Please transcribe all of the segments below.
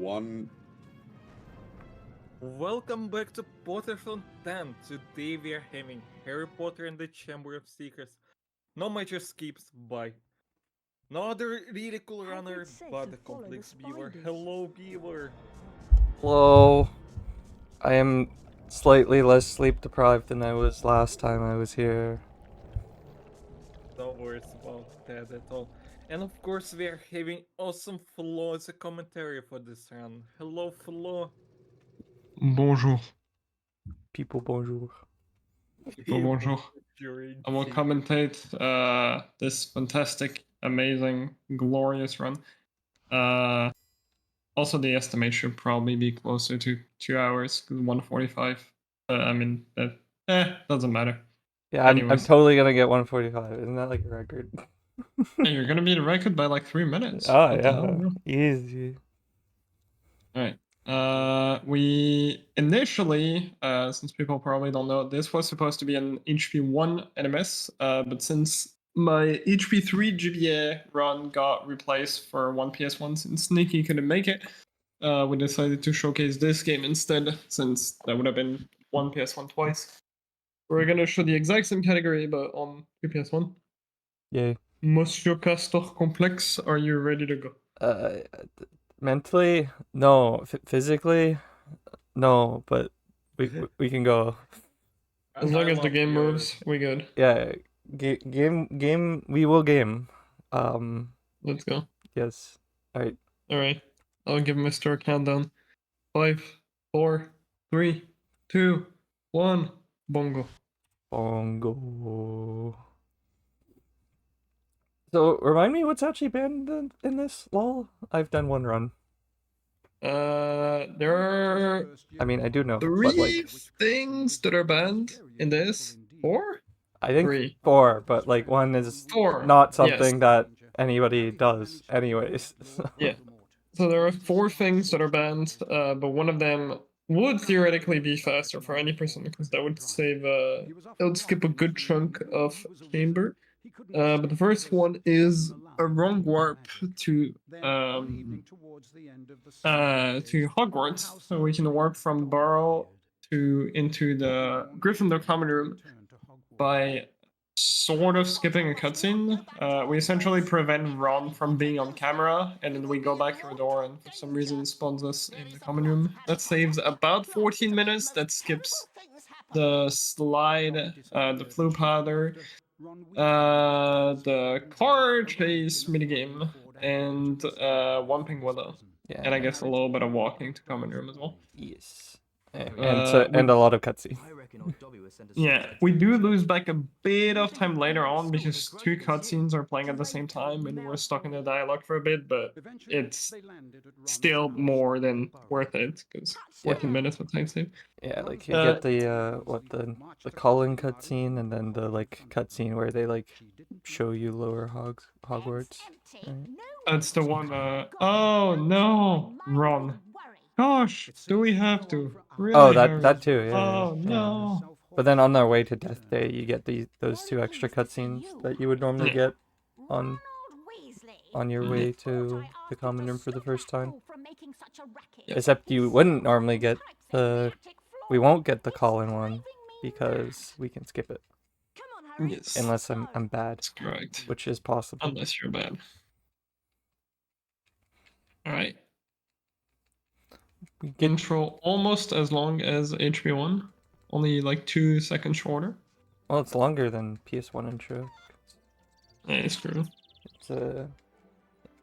one. Welcome back to Potterthon 10. Today we are having Harry Potter and the Chamber of Secrets. No major skips by no other really cool runner but the ComplexBeaver. Hello, Beaver. Hello. I am slightly less sleep deprived than I was last time I was here. No worries about that at all. And of course we are having awesome Flo as a commentary for this run. Hello, Flo. Bonjour. People bonjour. Bonjour. During I will the- commentate this fantastic, amazing, glorious run. Also, the estimate should probably be closer to 2 hours, 145. Doesn't matter. Yeah, I'm Anyways. totally gonna get 145. Isn't that like a record? Hey, you're gonna beat the record by like 3 minutes. Oh What the hell, yeah, bro? easy. Alright. We initially, since people probably don't know, this was supposed to be an HP1 NMS, but since my HP3 GBA run got replaced for one PS1 since Sneaky couldn't make it, we decided to showcase this game instead, since that would have been one PS1 twice. We're gonna show the exact same category, but on two PS1. Yay. Monsieur Castor Complex, are you ready to go? Mentally, no. Physically, no. But we can go. As long I as the love game your- moves, we good. Yeah, game. We will game. Let's go. Yes. All right. Alright. I'll give Mr. a countdown. 5, 4, 3, 2, 1. Bongo. Bongo. So remind me what's actually banned in this lol. I've done one run. There are I mean, I do know, but 3 like things that are banned in this. 4? I think 3. 4, but like one is 4. not Yes. something that anybody does, anyways. Yeah. So there are 4 things that are banned, but one of them would theoretically be faster for any person because that would save. It would skip a good chunk of chamber. But the first one is a wrong warp to Hogwarts, so we can warp from Burrow into the Gryffindor common room by sort of skipping a cutscene. We essentially prevent Ron from being on camera, and then we go back through the door, and for some reason spawns us in the common room. That saves about 14 minutes. That skips the slide, the flu powder, the car chase minigame, and Whomping Willow. Yeah. And I guess a little bit of walking to common room as well. Yes. And a lot of cutscene. Yeah, we do lose back a bit of time later on because 2 cutscenes are playing at the same time and we're stuck in the dialogue for a bit, but it's still more than worth it because 14 minutes of time save. Yeah, like you get the Colin cutscene and then the like cutscene where they like show you lower Hogwarts. Right? That's the one. Oh no, Ron. Gosh, do we have to? Really, Oh, Harry? that too. Yeah. Oh yeah. no. But then on their way to Death Day, you get those 2 extra cutscenes that you would normally get on your way to the common room for the first time. Except you wouldn't normally get we won't get the Colin one because we can skip it Yes, unless I'm bad, that's correct. which is possible. Unless you're bad. All right. We get Intro almost as long as HP1, only like 2 seconds shorter. well, it's longer than PS1 intro. Yeah, it's true. It's the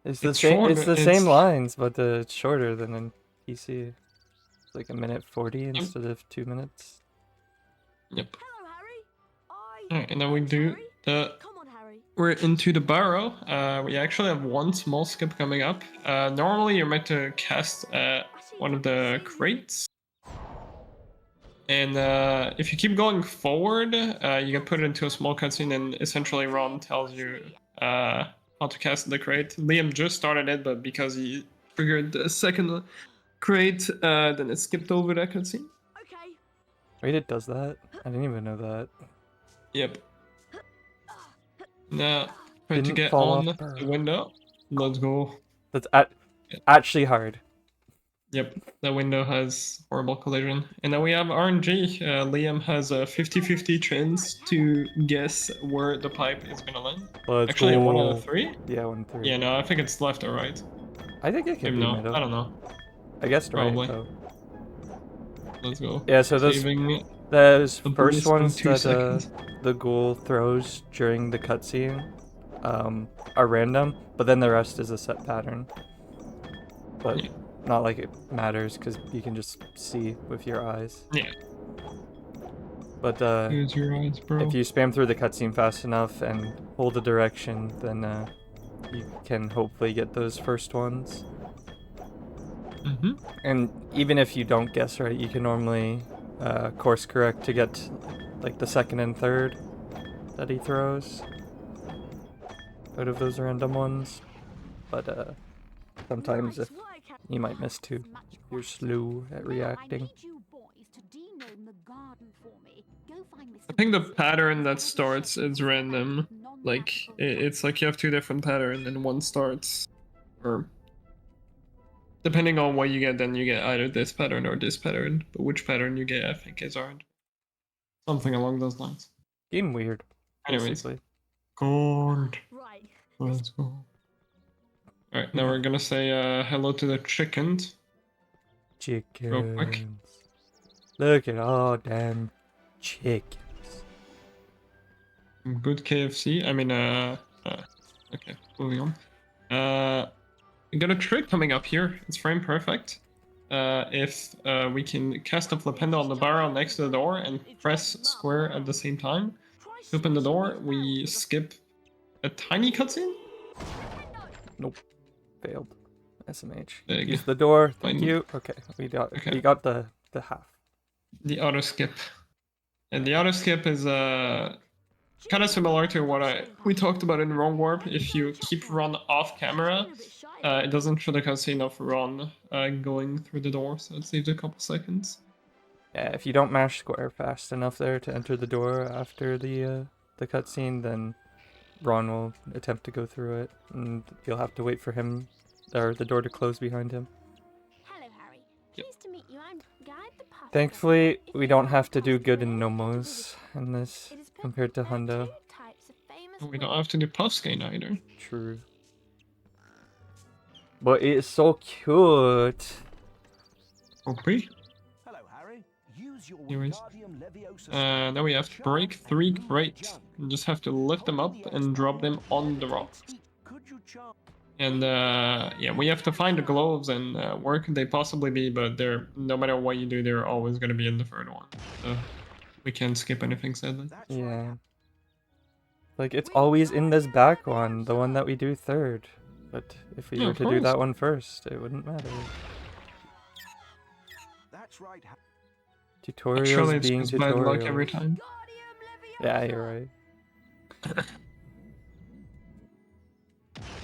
It's same. shorter, It's the it's- same lines, but it's shorter than in PC. It's like 1:40 instead of 2 minutes. Yep. Hello, Harry. Alright, and then we do the. Come on, Harry. We're into the burrow. We actually have one small skip coming up. Normally, you're meant to cast one of the crates. And if you keep going forward, you can put it into a small cutscene, and essentially Ron tells you how to cast the crate. Liam just started it, but because he triggered the second crate, then it skipped over that cutscene. Okay. Wait, it does that? I didn't even know that. Yep. Now, try to Didn't get fall on off burrow. the window. Let's go. That's actually hard. Yep, the window has horrible collision. And then we have RNG. Liam has a 50-50 chance to guess where the pipe is gonna land. Let's Actually, go. 1 out of 3? Yeah, 1-3. Yeah, no, I think it's left or right. I think it could Maybe be no, middle. I don't know. I guessed right Probably. though. Let's go. Yeah, so those Saving first boys from ones 2 that seconds. the ghoul throws during the cutscene are random, but then the rest is a set pattern. But Yeah. not like it matters because you can just see with your eyes. Yeah. But Use your eyes, bro. if you spam through the cutscene fast enough and hold the direction, then you can hopefully get those first ones. And even if you don't guess right, you can normally course correct to get like the second and third that he throws out of those random ones. But sometimes if you might miss two, you're slow at reacting. I think the pattern that starts is random. Like, it's like you have 2 different patterns and one starts. Or, depending on what you get, then you get either this pattern or this pattern. But which pattern you get, I think, is hard. Something along those lines. Game weird, Anyways. basically. God. Right. Let's go. Alright, now we're gonna say hello to the chickens. Real quick. Chickens. Look at all them chickens. Good KFC. I mean, okay, moving on. We got a trick coming up here. It's frame perfect. If we can cast a flipendo on the barrel next to the door and press square at the same time, to open the door, we skip a tiny cutscene. Nope. Failed. SMH. Big. Use the door. Thank Fine. you. Okay, we got Okay. the half. The auto skip. And the auto skip is kind of similar to what we talked about in Wrong Warp. If you keep Ron off camera, it doesn't show the cutscene of Ron going through the door, so it saves a couple seconds. Yeah, if you don't mash square fast enough there to enter the door after the cutscene, then Ron will attempt to go through it, and you'll have to wait for him or the door to close behind him. Hello, Harry. Pleased to meet you. I'm Guide the Puff. Thankfully, we don't have to do good in Nomos in this compared to Hundo. We don't have to do Puffskein either. True. But it's so cute. Okay. Hello, Harry. Use your Anyways. Wingardium Leviosa Now we have to break 3 crates. You just have to lift them up and drop them on the rocks. Could you charm? And yeah, we have to find the gloves and where could they possibly be, but they're, no matter what you do, they're always going to be in the third one. So we can't skip anything, sadly. Yeah. Like, it's always in this back one, the one that we do third. But if we Yeah, were of to do course. that one first, it wouldn't matter. That's right. Tutorials Surely it's being just bad luck every tutorials. time. Yeah, you're right.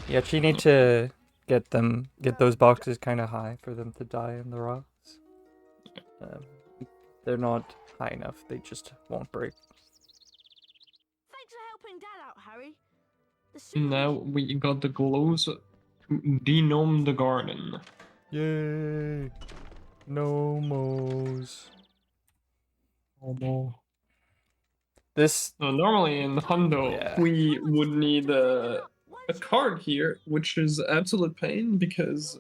You actually need to get those boxes kind of high for them to die in the rocks. They're not high enough, they just won't break. Thanks for helping Dad out, Harry. Now we got the gloves to denome the garden. Yay! Nomos. This Normally in Hundo, Yeah. we would need a card here, which is absolute pain because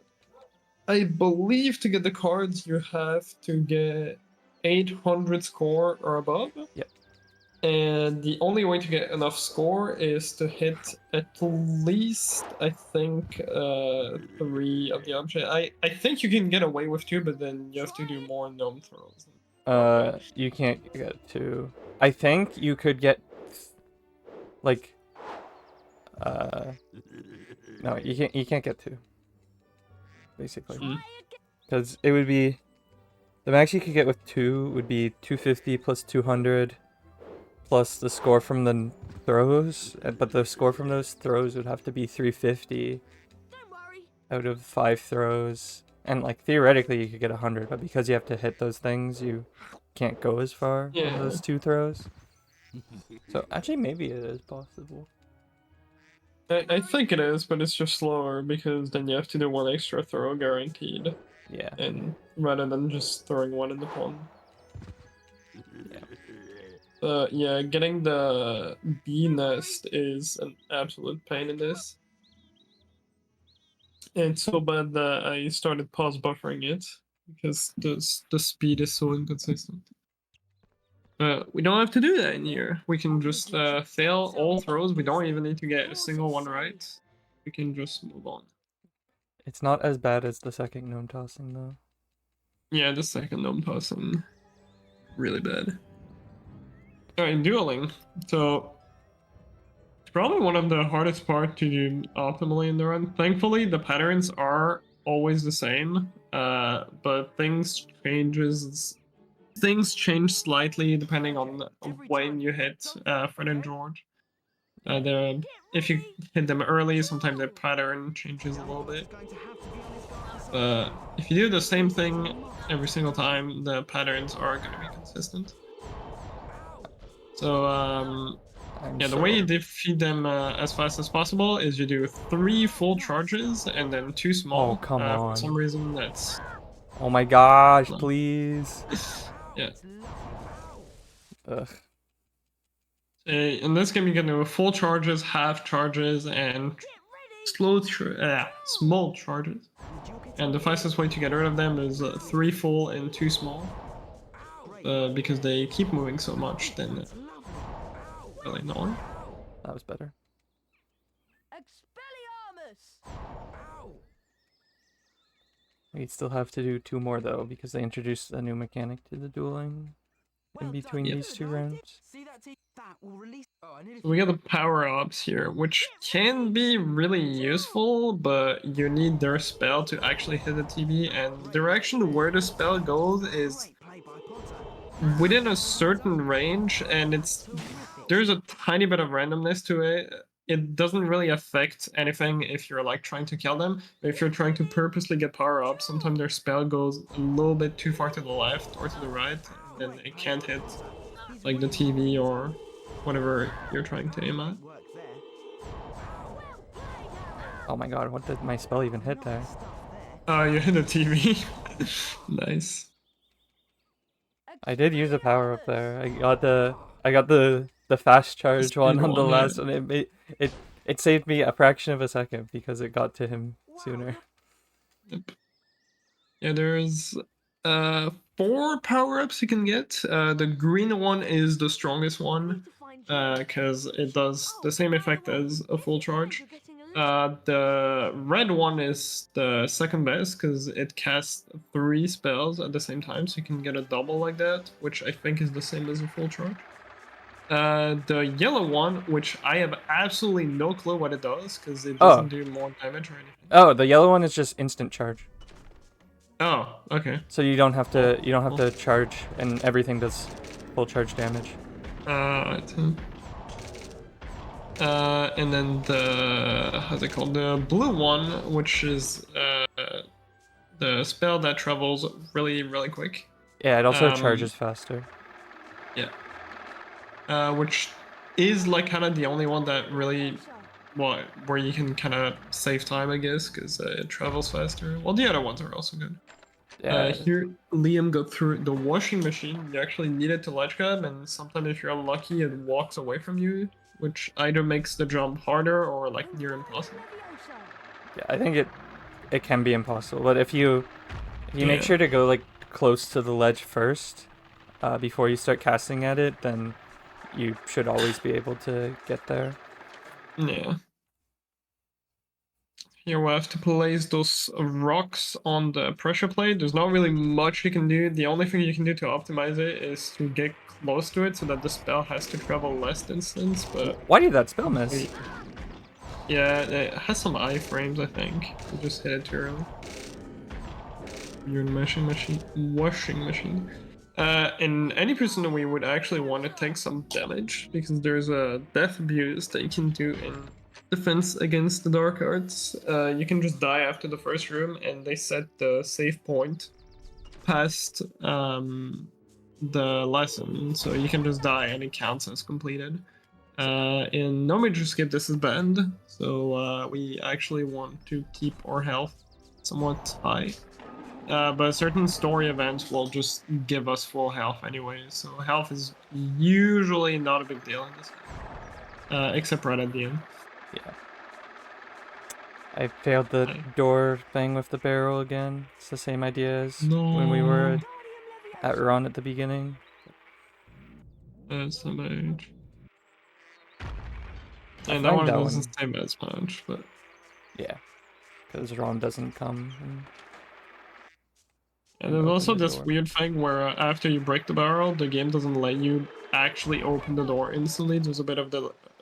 I believe to get the cards you have to get 800 score or above. Yep. And the only way to get enough score is to hit at least, I think, 3 of the object. I think you can get away with 2, but then you have to do more gnome throws. you can't get to. I think you could get like no, you can't get to. Basically. Because it would be the max you could get with 2 would be 250 plus 200 plus the score from the throws, but the score from those throws would have to be 350 Don't worry. out of 5 throws. And like theoretically you could get 100, but because you have to hit those things, you can't go as far Yeah. on those 2 throws. So actually maybe it is possible. I think it is, but it's just slower because then you have to do 1 extra throw guaranteed. Yeah. and rather than just throwing one in the pond. Yeah, getting the bee nest is an absolute pain in this. And it's so bad that I started pause buffering it because the speed is so inconsistent. We don't have to do that in here. We can just fail all throws. We don't even need to get a single one right. We can just move on. It's not as bad as the second gnome tossing though. Yeah, the second gnome tossing, really bad. Alright, dueling. So it's probably one of the hardest part to do optimally in the run. Thankfully, the patterns are always the same, but things change slightly depending on when you hit Fred and George. If you hit them early, sometimes the pattern changes a little bit. If you do the same thing every single time, the patterns are going to be consistent. So, yeah, the way you defeat them as fast as possible is you do 3 full charges and then 2 small. Oh, come on. For some reason, that's... Oh my gosh, please. Yeah. Ugh. In this game, you can do full charges, half charges, and small charges. And the fastest way to get rid of them is 3 full and 2 small. Because they keep moving so much, then really annoying. That was better. We still have to do 2 more though, because they introduced a new mechanic to the dueling in between these 2 rounds. So we got the power-ups here, which can be really useful, but you need their spell to actually hit the TV, and the direction where the spell goes is within a certain range, and there's a tiny bit of randomness to it. It doesn't really affect anything if you're like trying to kill them. But if you're trying to purposely get power up, sometimes their spell goes a little bit too far to the left or to the right, and then it can't hit like the TV or whatever you're trying to aim at. Oh my god, what did my spell even hit there? Oh, you hit the TV. Nice. I did use a power up there. I got the fast charge one on the last one. It saved me a fraction of a second because it got to him sooner. Yep. Yeah, there's 4 power-ups you can get. The green one is the strongest one because it does the same effect as a full charge. The red one is the second best because it casts 3 spells at the same time, so you can get a double like that, which I think is the same as a full charge. The yellow one, which I have absolutely no clue what it does because it doesn't do more damage or anything. Oh, the yellow one is just instant charge. Oh, okay. So you don't have to charge, and everything does full charge damage. And then how's it called? The blue one, which is the spell that travels really, really quick. Yeah, it also charges faster. Yeah. Which is like kind of the only one that really, where you can kind of save time, I guess, because it travels faster. Well, the other ones are also good. Yeah. Here, Liam got through the washing machine. You actually need it to ledge grab, and sometimes if you're unlucky, it walks away from you, which either makes the jump harder or like near impossible. Yeah, I think it can be impossible, but if you make sure to go like close to the ledge first, before you start casting at it, then you should always be able to get there. Yeah. Here we have to place those rocks on the pressure plate. There's not really much you can do. The only thing you can do to optimize it is to get close to it so that the spell has to travel less distance, but... Why did that spell miss? Yeah, it has some iframes, I think. You just hit it too early. You're in washing machine. In any person, we would actually want to take some damage, because there's a death abuse that you can do in defense against the dark arts. You can just die after the first room, and they set the save point past the lesson, so you can just die and it counts as completed. In no major skip, this is banned, so we actually want to keep our health somewhat high. but certain story events will just give us full health anyway. So health is usually not a big deal in this game, except right at the end. Yeah. I failed the door thing with the barrel again. It's the same idea as when we were at Ron at the beginning. That's damage. I And that find one that doesn't one- save as much, but Yeah, because Ron doesn't come. and there's also the this door. weird thing where after you break the barrel, the game doesn't let you actually open the door instantly. There's a bit of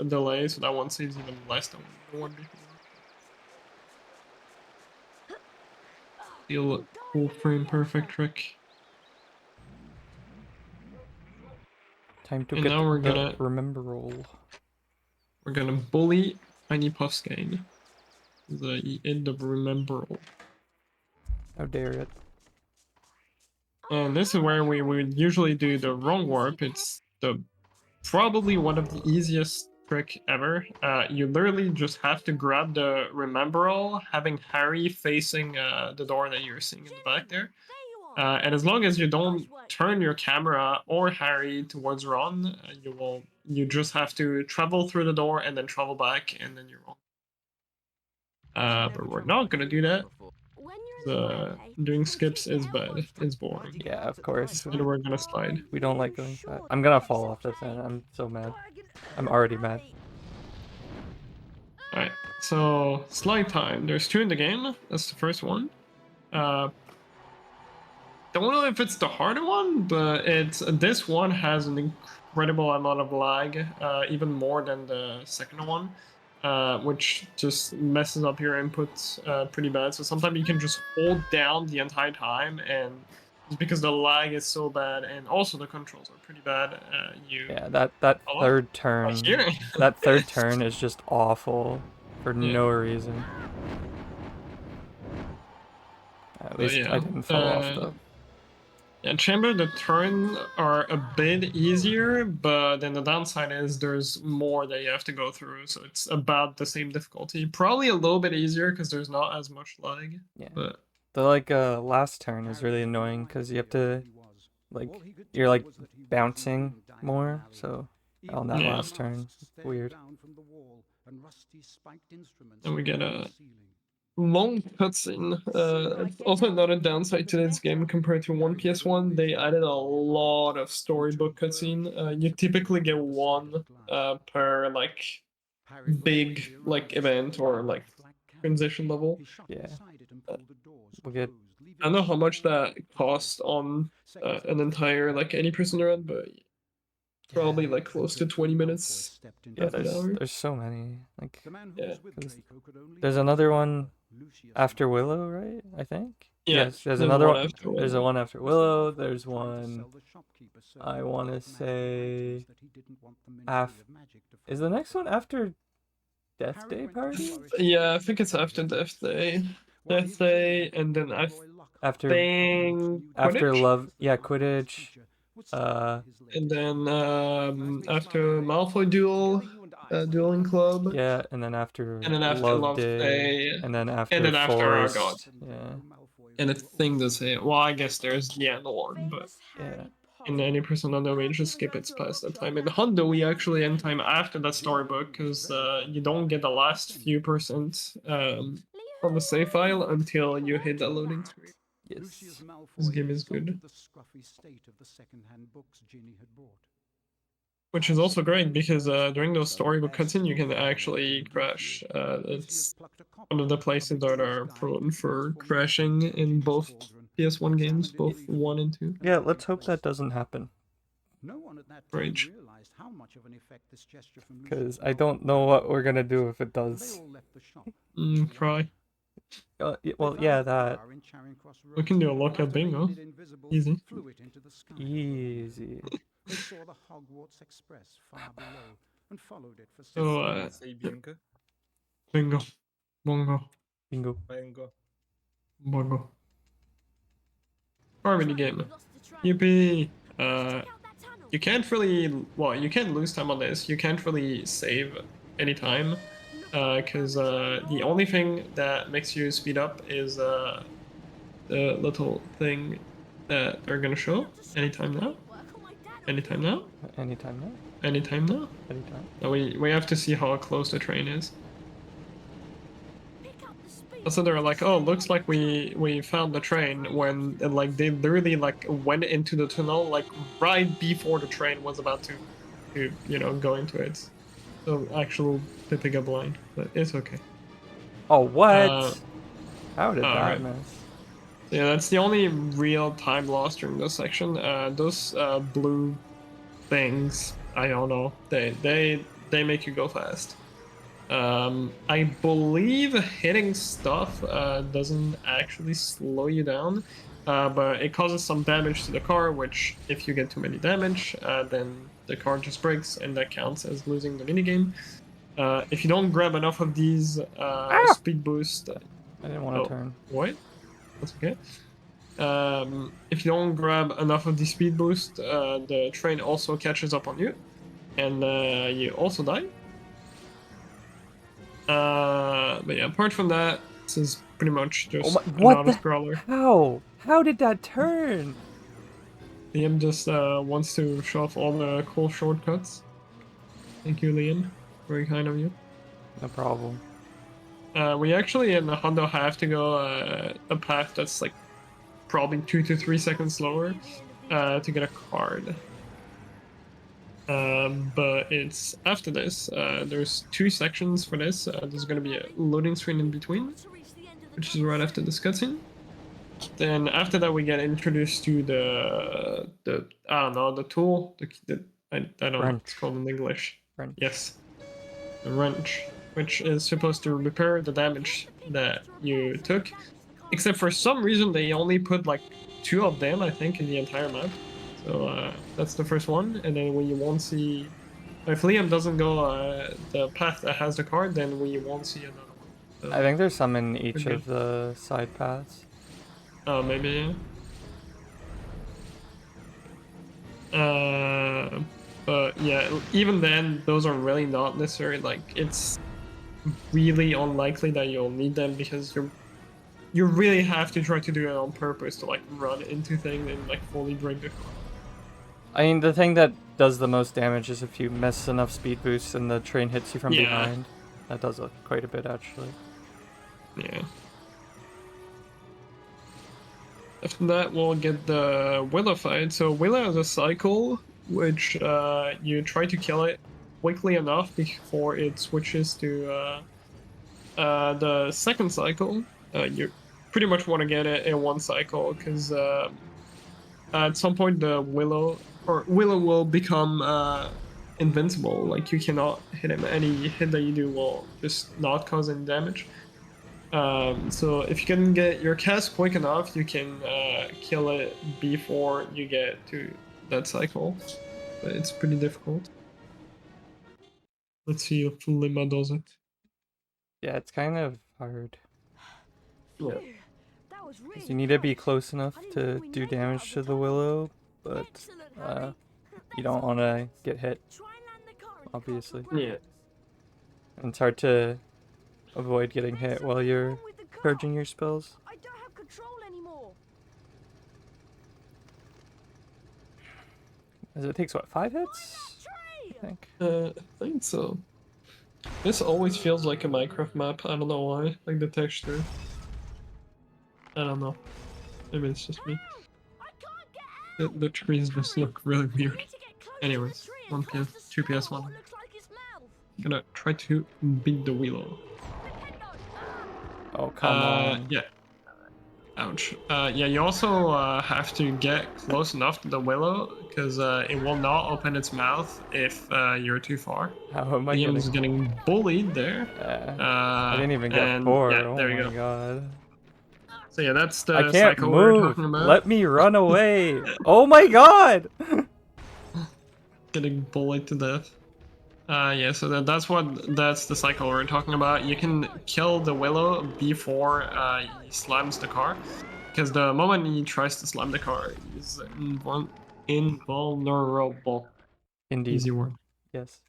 delay, so that one saves even less than the one before. Still full frame perfect trick. Time to And get now we're the gonna remember roll. We're gonna bully Tiny Puff's gang. The end of remember roll. How dare it? And this is where we would usually do the wrong warp. It's probably one of the easiest trick ever. You literally just have to grab the remember all, having Harry facing the door that you're seeing in the back there. And as long as you don't turn your camera or Harry towards Ron, you just have to travel through the door and then travel back, and then you're wrong. But we're not gonna do that. Doing skips is bad. It's boring. Yeah, of course. And we're gonna slide. We don't like going fast. I'm gonna fall off this end. I'm so mad. I'm already mad. Alright, so slide time. There's 2 in the game. That's the first one. Don't know if it's the harder one, but this one has an incredible amount of lag, even more than the second one, which just messes up your inputs pretty bad. So sometimes you can just hold down the entire time, and just because the lag is so bad, and also the controls are pretty bad, Yeah, that third turn. That third turn is just awful for no reason. At least I didn't fall off though. Yeah, Chamber, the turns are a bit easier, but then the downside is there's more that you have to go through, so it's about the same difficulty. Probably a little bit easier because there's not as much lag. Yeah. But the last turn is really annoying because you have to, you're bouncing more, so on that last turn, it's weird. And we get a long cutscene. Also another downside to this game compared to one PS1, they added a lot of storybook cutscene. You typically get one per big event or transition level. Yeah. We'll get. I don't know how much that costs on an entire any person run, but probably close to 20 minutes. Yeah, there's so many. Yeah. There's another one after Willow, right? I think. Yeah, yes, there's another one. There's one after Willow. There's one. I want to say. Is the next one after Death Day Party? Yeah, I think it's after Death Day. Death Day, and then after Quidditch? Love, yeah, Quidditch. And then after Malfoy dueling club. Yeah, and then after Love Day, and then after Our Forest. God. Yeah. And a thing to say. Well, I guess there's the Lord, but yeah. In any person on the way, just skip it past that time. In Hondo, we actually end time after that storybook because you don't get the last few percent on the save file until you hit the loading screen. Yes. This game is good. Which is also great because during those storybook cutscenes you can actually crash. It's one of the places that are prone for crashing in both PS1 games, both 1 and 2. Yeah, let's hope that doesn't happen. Rage. Because I don't know what we're gonna do if it does. Cry. Well, yeah, that. We can do a lockout bingo. Easy. Easy. So, Say bingo. bingo. Bongo. Bingo. Bingo. Bongo. Harmony game. Yippee! You can't really, well, you can lose time on this. You can't really save any time, because the only thing that makes you speed up is the little thing that they're gonna show anytime now. Anytime now. Anytime now. Anytime now. Anytime. Now we have to see how close the train is. So they're like, oh, looks like we found the train when like they literally like went into the tunnel like right before the train was about to go into it. So actual pickup line, but it's okay. Oh, what? How did that right. miss? Yeah, that's the only real time lost during this section. Those blue things, I don't know. They make you go fast. I believe hitting stuff doesn't actually slow you down, but it causes some damage to the car, which if you get too many damage, then the car just breaks, and that counts as losing the minigame. If you don't grab enough of these speed boost... I didn't want to turn. What? That's okay. If you don't grab enough of the speed boost, the train also catches up on you, and you also die. But yeah, apart from that, this is pretty much just another scroller. How did that turn? Liam just wants to show off all the cool shortcuts. Thank you, Liam. Very kind of you. No problem. We actually in the Hondo have to go a path that's like probably 2 to 3 seconds slower to get a card. But it's after this. There's 2 sections for this. There's going to be a loading screen in between, which is right after this cutscene. Then after that, we get introduced to the I don't know, the tool. I don't know what it's called in English. Wrench. Yes, the wrench, which is supposed to repair the damage that you took. Except for some reason, they only put like 2 of them, I think, in the entire map. So that's the first one, and then we won't see. If Liam doesn't go the path that has the card, then we won't see another one. So, I think there's some in each of the side paths. Oh, maybe. But yeah, even then, those are really not necessary. Like, it's really unlikely that you'll need them because you really have to try to do it on purpose to like run into things and like fully break the car. I mean, the thing that does the most damage is if you miss enough speed boosts and the train hits you from behind. That does quite a bit, actually. Yeah. After that, we'll get the Willow fight. So Willow is a cycle, which you try to kill it quickly enough before it switches to the second cycle. You pretty much want to get it in one cycle, because at some point the Willow will become invincible. Like, you cannot hit him. Any hit that you do will just not cause any damage. So if you can get your cast quick enough, you can kill it before you get to that cycle. But it's pretty difficult. Let's see if Lima does it. Yeah, it's kind of hard. Yeah. You need to be close enough to do damage to the Willow, but you don't want to get hit, obviously. Yeah. And it's hard to avoid getting hit while you're purging your spells. I don't have control anymore. As it takes, what, 5 hits? I think so. This always feels like a Minecraft map. I don't know why. Like the texture. I don't know. Maybe it's just me. The trees just look really weird. Anyways, 1 PS, 2 PS1. Gonna try to beat the Willow. Oh, come on. Yeah. Ouch. Yeah, you also have to get close enough to the Willow, because it will not open its mouth if you're too far. How am I Liam's getting bullied there. I didn't even get 4. Yeah, there oh you my go. God. So yeah, that's the I can't cycle we're move. talking about. Let me run away. Oh my God. Getting bullied to death. Yeah, so that's the cycle we're talking about. You can kill the Willow before he slams the car, because the moment he tries to slam the car, he's invulnerable. Indeed. Easy word. Yes.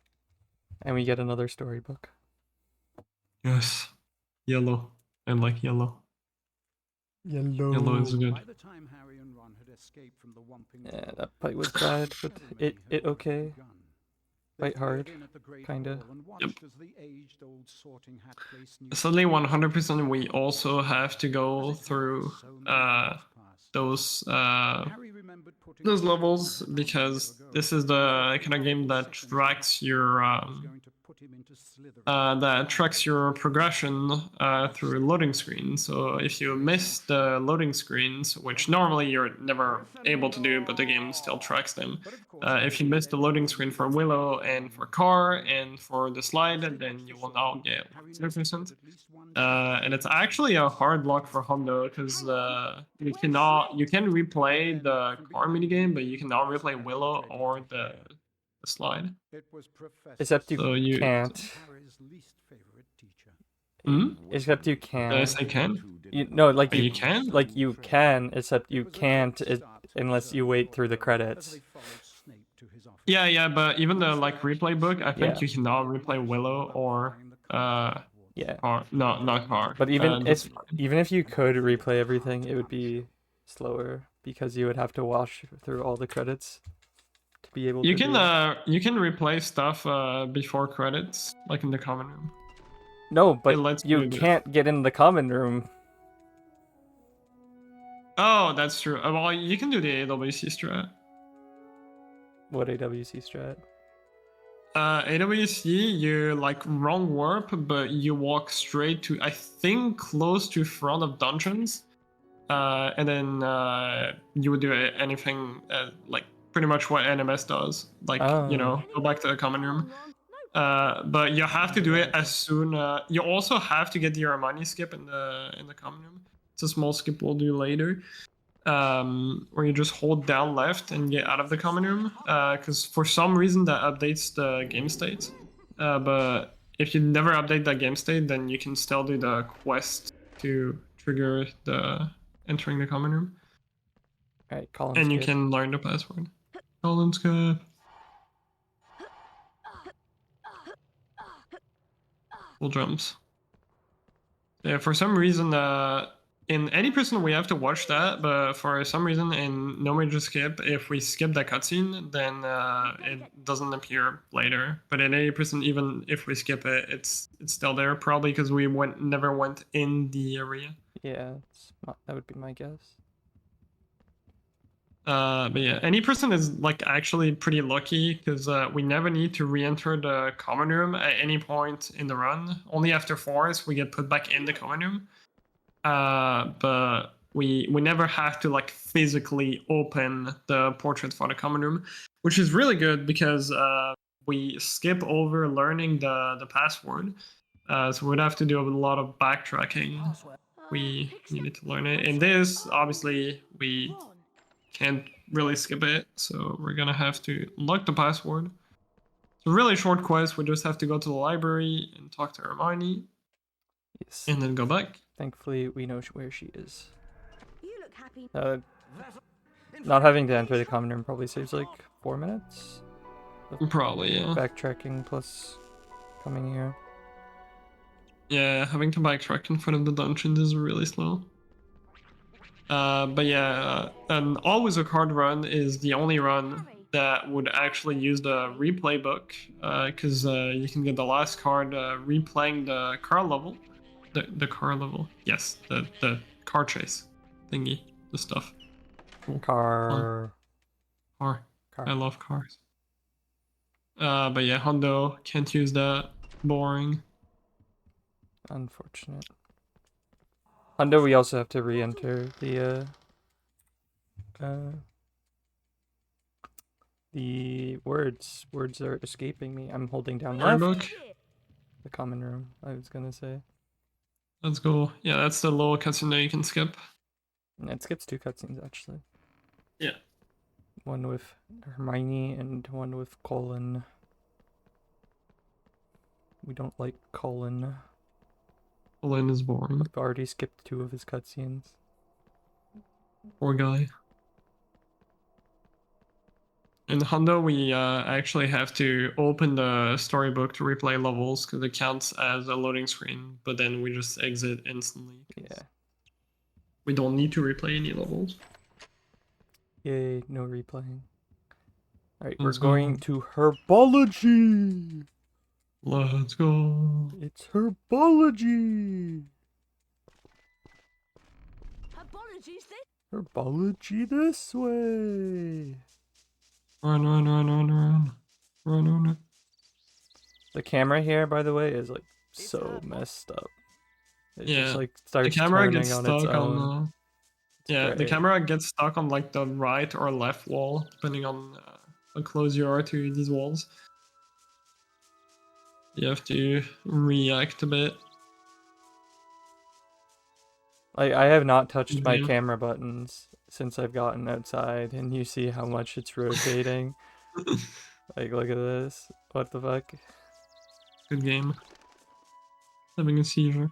And we get another storybook. Yes. Yellow. I like yellow. Yellow is good. By the time Harry and Ron had escaped from the Whomping Yeah, Willow, that fight was the bad, but ceremony it had okay. begun. They Fight hard, cleared in at the great kinda. hall and watched as the aged-old sorting hat place knew Suddenly 100% we also have to go as it had through so many years past. Harry remembered putting those the levels on the because couch a year ago. this is the kind of game that tracks your progression through loading screens. So if you miss the loading screens, which normally you're never able to do, but the game still tracks them. If you miss the loading screen for Willow and for Car and for the slide, then you will now get 0%. And it's actually a hard lock for Hondo because you can replay the Car minigame, but you cannot replay Willow or the slide. Except you So you- can't. Except you can. Yes, I can. No, like But you can? Like you can, except you can't unless you wait through the credits. Yeah, but even the like replay book, I think Yeah. you cannot replay Willow or Yeah. Car. No, not Car. But even that's even if you could replay everything, it would be slower because you would have to wash through all the credits to be able you to can do it. you can replay stuff before credits, like in the common room. No, it but lets you you do it. can't get in the common room. Oh, that's true. Well, you can do the AWC strat. What AWC strat? AWC, you like wrong warp, but you walk straight to, I think, close to front of dungeons, and then you would do anything like pretty much what NMS does, like go back to the common room. But you have to do it as soon. You also have to get the Armani skip in the common room. It's a small skip we'll do later. Where you just hold down left and get out of the common room, because for some reason that updates the game state. But if you never update that game state, then you can still do the quest to trigger the entering the common room. Alright, Colin And skip. you can learn the password. Colin skip. Full jumps. Yeah, for some reason, in any person we have to watch that, but for some reason in No Major Skip, if we skip that cutscene, then it doesn't appear later. But in any person, even if we skip it, it's still there, probably because we never went in the area. Yeah, that would be my guess. But yeah, any person is like actually pretty lucky because we never need to re-enter the common room at any point in the run. Only after forest we get put back in the common room. But we never have to like physically open the portrait for the common room, which is really good because we skip over learning the password. So we'd have to do a lot of backtracking. We needed to learn it. In this, obviously, we can't really skip it, so we're gonna have to unlock the password. It's a really short quest. We just have to go to the library and talk to Hermione. Yes. And then go back. Thankfully, we know where she is. You look happy. Not having to enter the common room probably saves like 4 minutes. Probably, yeah. Backtracking plus coming here. Yeah, having to backtrack in front of the dungeons is really slow. But yeah, an Always a Card run is the only run that would actually use the replay book, because you can get the last card replaying the car level. The car level. Yes, the car chase thingy, the stuff. Cool. Car. I love cars. But yeah, Hondo can't use that. Boring. Unfortunate. Hondo, we also have to re-enter the words. Words are escaping me. I'm holding down left. Book. The common room, I was gonna say. Let's go. Yeah, that's the little cutscene that you can skip. And it skips 2 cutscenes actually. Yeah. One with Hermione and one with Colin. We don't like Colin. Colin is boring. We've already skipped 2 of his cutscenes. Poor guy. In Hondo, we actually have to open the storybook to replay levels because it counts as a loading screen, but then we just exit instantly. Yeah. we don't need to replay any levels. Yay, no replaying. Alright, we're Let's going go. to herbology. Let's go. It's herbology. Apologies, this. Herbology this way. Run, run, run, run, run. Run, run, run. The camera here, by the way, is like so messed up. It just Yeah, like the starts camera turning gets on its stuck own. on yeah, the great. camera gets stuck on like the right or left wall, depending on how close you are to these walls. You have to react a bit. Like I have not touched my Yeah. camera buttons since I've gotten outside, and you see how much it's rotating. Like look at this. What the fuck? Good game. Having a seizure.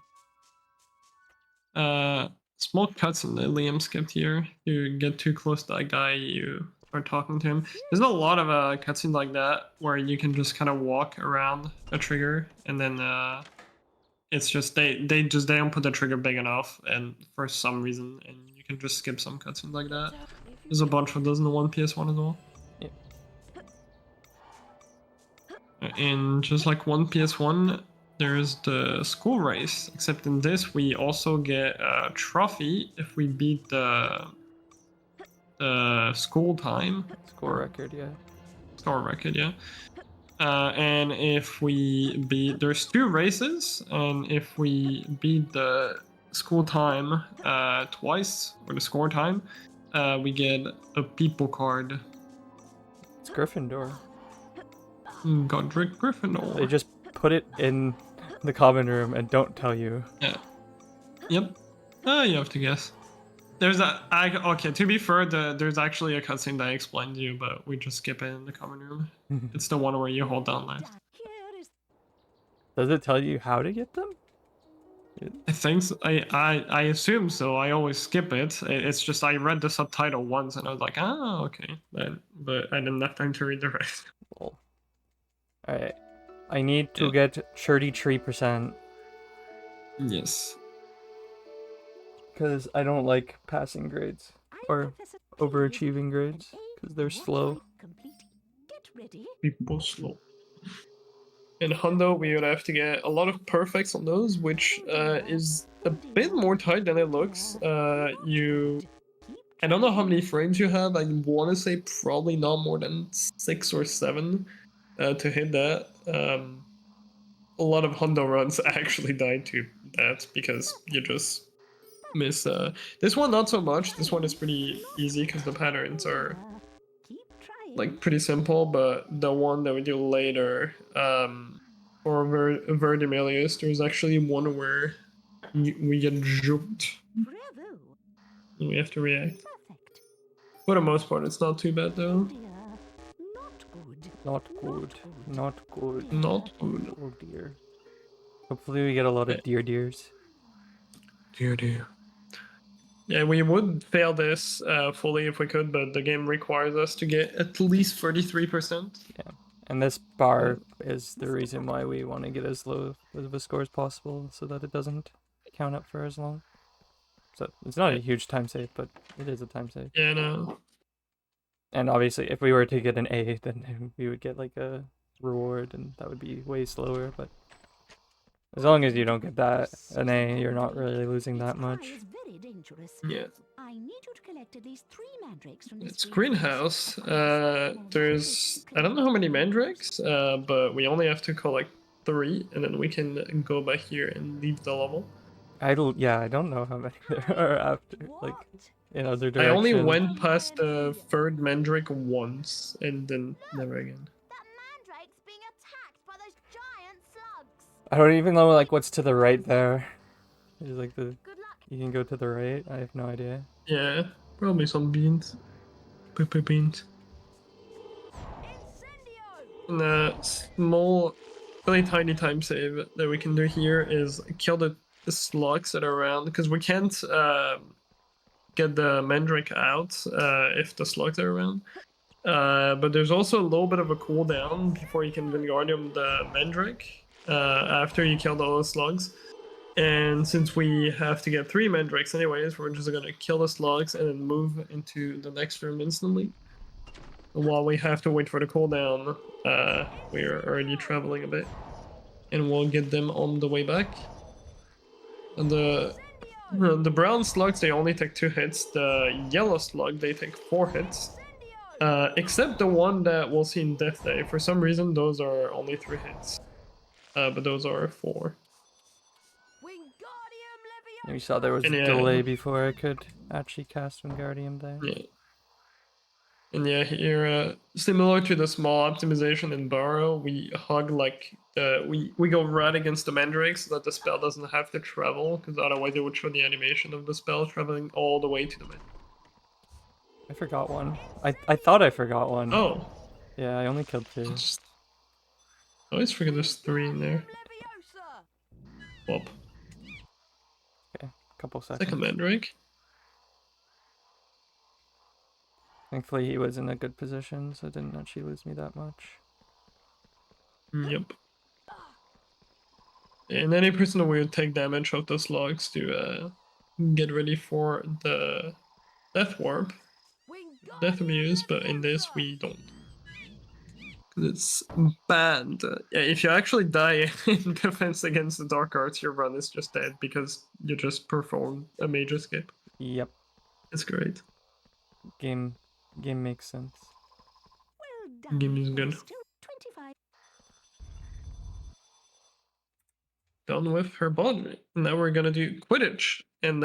Small cutscene that Liam skipped here. You get too close to that guy, you are talking to him. There's a lot of cutscenes like that where you can just kind of walk around a trigger, and then it's just they don't put the trigger big enough, and for some reason, and you can just skip some cutscenes like that. There's a bunch of those in the one PS1 as well. Yep. And just like one PS1, there's the school race, except in this we also get a trophy if we beat the school time. Score record, yeah. Score record, yeah. And if we beat, there's 2 races, and if we beat the school time twice, or the score time, we get a people card. It's Gryffindor. Godric Gryffindor. They just put it in the common room and don't tell you. Yeah. Yep. You have to guess. There's okay, to be fair, there's actually a cutscene that I explained to you, but we just skip it in the common room. It's the one where you hold down left. Does it tell you how to get them? I think so. I assume so. I always skip it. It's just I read the subtitle once and I was like, oh, okay. But I didn't have time to read the rest. Well, alright. I need to get 33%. Yes. Because I don't like passing grades. Or overachieving grades. Because they're slow. People slow. In Hundo, we would have to get a lot of perfects on those, which is a bit more tight than it looks. I don't know how many frames you have. I want to say probably not more than 6 or 7 to hit that. A lot of Hundo runs actually died to that because you just miss. This one not so much. This one is pretty easy because the patterns are like pretty simple, but the one that we do later, for Verdimelius, there's actually one where we get juked. And we have to react. For the most part, it's not too bad though. Not good. Not good. Not good. Oh dear. Hopefully we get a lot of deers. Dear. Yeah, we would fail this fully if we could, but the game requires us to get at least 33%. Yeah. And this bar is the reason why we want to get as low of a score as possible, so that it doesn't count up for as long. So it's not a huge time save, but it is a time save. Yeah, no. And obviously, if we were to get an A, then we would get like a reward, and that would be way slower. But as long as you don't get an A, you're not really losing that much. Yeah. I need you to collect at least 3 mandrakes from this It's greenhouse. There's I don't know how many mandrakes, but we only have to collect 3, and then we can go back here and leave the level. I don't know how many there are after, like, in other directions. I only went past the 3rd mandrake once, and then never again. That mandrake's being attacked by those giant slugs. I don't even know, like, what's to the right there. There's, like, Good luck. you can go to the right? I have no idea. Yeah, probably some beans. Pepper beans. And a small, really tiny time save that we can do here is kill the slugs that are around, because we can't get the mandrake out if the slugs are around. But there's also a little bit of a cooldown before you can Wingardium the mandrake after you kill all the slugs. And since we have to get 3 mandrakes anyways, we're just gonna kill the slugs and then move into the next room instantly. And while we have to wait for the cooldown, we are already traveling a bit. And we'll get them on the way back. And the brown slugs, they only take 2 hits. The yellow slug, they take 4 hits. Except the one that we'll see in Death Day. For some reason, those are only 3 hits. But those are 4. You saw there was a delay before I could actually cast Wingardium there. Yeah. And yeah, here, similar to the small optimization in Burrow, we hug like we go right against the Mandrake so that the spell doesn't have to travel, because otherwise it would show the animation of the spell traveling all the way to the Mandrake. I forgot one. I thought I forgot one. Oh. Yeah, I only killed 2. I always forget there's 3 in there. Whoop. Okay, couple seconds. Second Mandrake. Thankfully he was in a good position, so it didn't actually lose me that much. Yep. And any person will take damage of those logs to get ready for the Death Warp. Death Abuse, but in this we don't. It's banned. Yeah, if you actually die in defense against the Dark Arts, your run is just dead because you just performed a mage escape. Yep. It's great. Game makes sense. Game is good. Done with her bond. Now we're gonna do Quidditch. And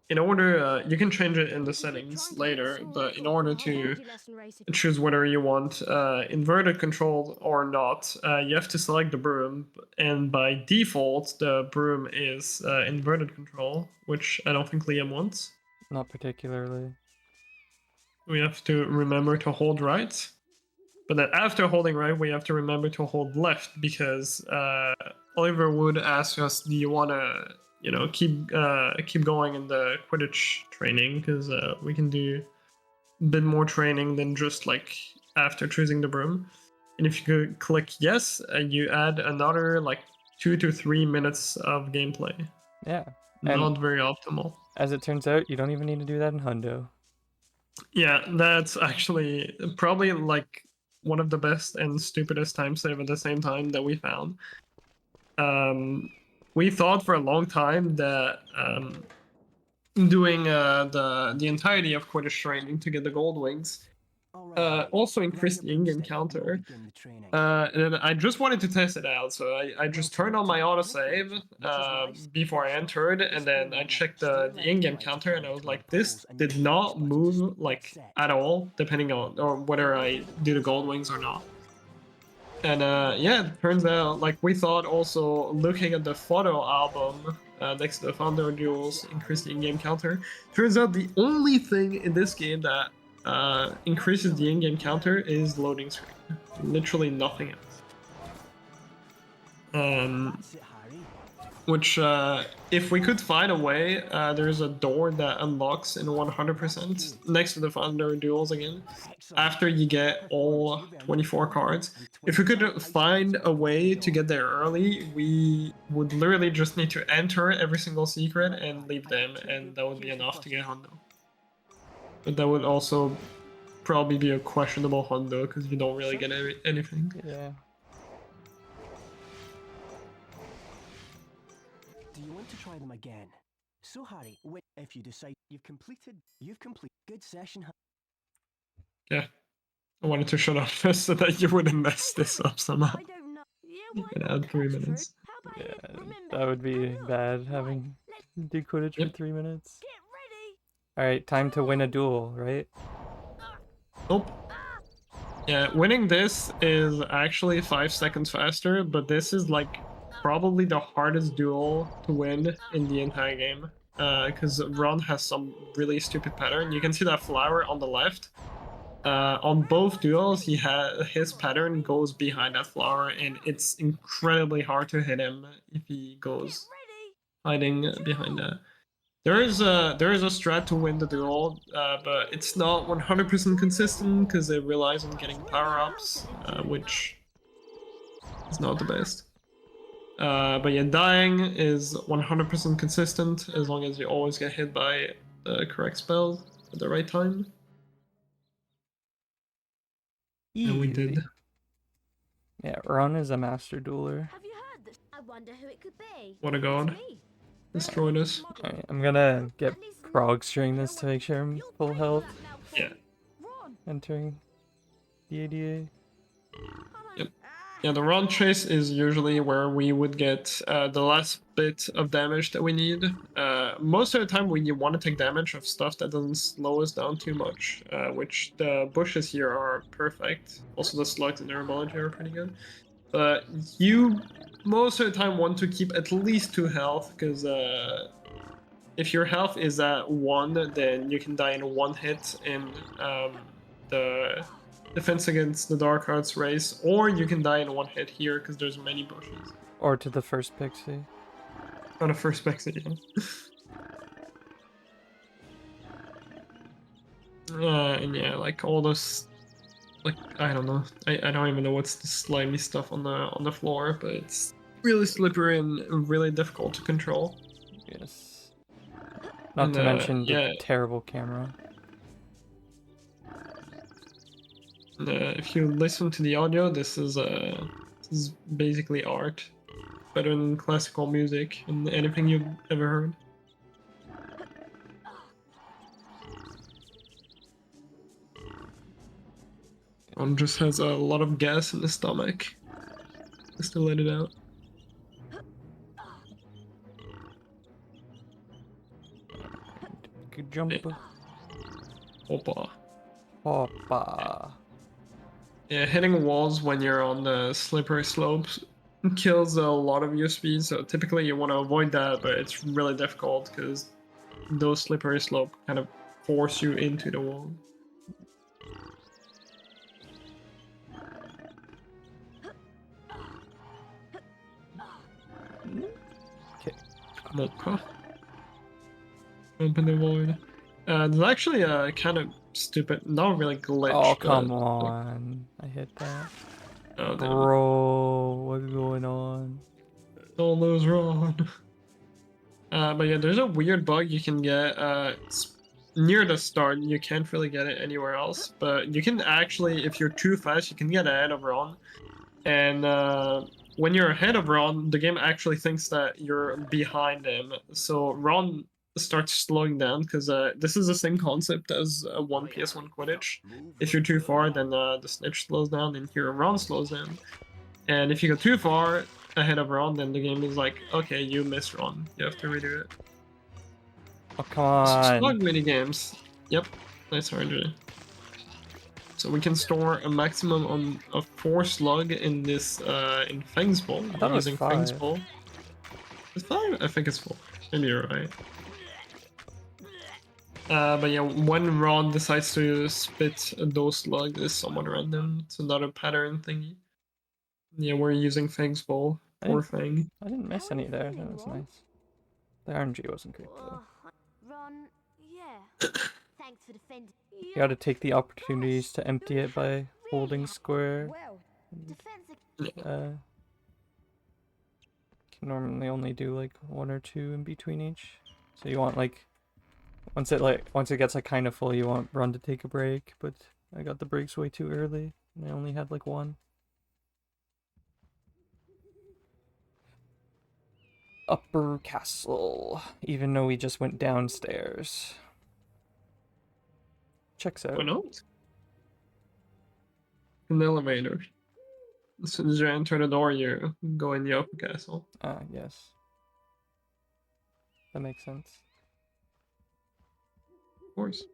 in order, you can change it in the settings later, but in order to choose whether you want inverted control or not, you have to select the broom, and by default, the broom is inverted control, which I don't think Liam wants. Not particularly. We have to remember to hold right, but then after holding right, we have to remember to hold left, because Oliver Wood asked us, do you want to keep going in the Quidditch training, because we can do a bit more training than just like after choosing the broom. And if you click yes, you add another like 2 to 3 minutes of gameplay. Yeah. Not very optimal. As it turns out, you don't even need to do that in Hundo. Yeah, that's actually probably like one of the best and stupidest time save at the same time that we found. We thought for a long time that doing the entirety of Quidditch training to get the gold wings also increased the in-game counter. And I just wanted to test it out, so I just turned on my autosave before I entered, and then I checked the in-game counter, and I was like, this did not move like at all, depending on or whether I do the gold wings or not. And yeah, it turns out, like we thought, also looking at the photo album next to the Founder Duels increased the in-game counter. Turns out the only thing in this game that increases the in-game counter is loading screen. Literally nothing else. Which, if we could find a way, there's a door that unlocks in 100% next to the Founder Duels again, after you get all 24 cards. If we could find a way to get there early, we would literally just need to enter every single secret and leave them, and that would be enough to get Hundo. But that would also probably be a questionable Hundo, because you don't really get anything. Yeah. Do you want to try them again? So Harry, if you decide you've completed good session. Yeah, I wanted to shut up so that you wouldn't mess this up somehow. You can add 3 minutes. Yeah, that would be bad, having do Quidditch for 3 minutes. Alright, time to win a duel, right? Nope. Yeah, winning this is actually 5 seconds faster, but this is like probably the hardest duel to win in the entire game. Because Ron has some really stupid pattern. You can see that flower on the left. On both duels, his pattern goes behind that flower, and it's incredibly hard to hit him if he goes hiding behind that. There is a strat to win the duel, but it's not 100% consistent because it relies on getting power-ups, which is not the best. But yeah, dying is 100% consistent as long as you always get hit by the correct spell at the right time. And we did. Easy. Yeah, Ron is a master dueler. Have you heard this? I wonder who it could be. What a god. Destroyed us. Alright, I'm gonna get Krogs during this to make sure I'm full health Yeah. entering the ADA. Yep. Yeah, the run chase is usually where we would get the last bit of damage that we need. Most of the time we want to take damage of stuff that doesn't slow us down too much, which the bushes here are perfect. Also the slugs and durability are pretty good. But you most of the time want to keep at least 2 health, because if your health is at 1, then you can die in 1 hit in the Defense Against the Dark Arts race, or you can die in 1 hit here because there's many bushes. Or to the first pixie. On the first pixie, yeah. And yeah, like all those, like I don't know, I don't even know what's the slimy stuff on the floor, but it's really slippery and really difficult to control. Yes. Not to mention the yeah. terrible camera. If you listen to the audio, this is basically art, better than classical music and anything you've ever heard. One just has a lot of gas in the stomach, just to let it out. Good jump. Opa. Opa. Yeah, hitting walls when you're on the slippery slopes kills a lot of your speed, so typically you want to avoid that, but it's really difficult because those slippery slopes kind of force you into the wall. Okay. Mocha. Jump in the void. There's actually a kind of stupid, not really glitch. Oh, come on. I hit that. Oh, bro, what's going on? Don't lose wrong. But yeah, there's a weird bug you can get near the start. You can't really get it anywhere else, but you can actually, if you're too fast, you can get ahead of Ron. And when you're ahead of Ron, the game actually thinks that you're behind him. So Ron starts slowing down, because this is the same concept as one PS1 Quidditch. If you're too far, then the snitch slows down, and here Ron slows down. And if you go too far ahead of Ron, then the game is like, okay, you missed Ron. You have to redo it. Oh, come on. Slug mini games. Yep, nice RNG. So we can store a maximum of 4 slug in this in Fang's Bowl. I thought it was using 5. Fang's Bowl. It's 5? I think it's 4. Maybe you're right. But yeah, when Ron decides to spit those slugs, it's somewhat random. It's another pattern thingy. Yeah, we're using Fang's Bowl. Poor Fang. I didn't miss any there. That was nice. The RNG wasn't great though. Ron, yeah. Thanks for defending. You gotta take the opportunities to empty it by holding square. Well, defense. Can normally only do like 1 or 2 in between each. So you want like once it gets like kind of full, you want Run to take a break, but I got the breaks way too early and I only had like 1. Upper castle, even though we just went downstairs. Checks out. Why not? An elevator. As soon as you enter the door, you go in the upper castle. Ah, yes. That makes sense. Of course.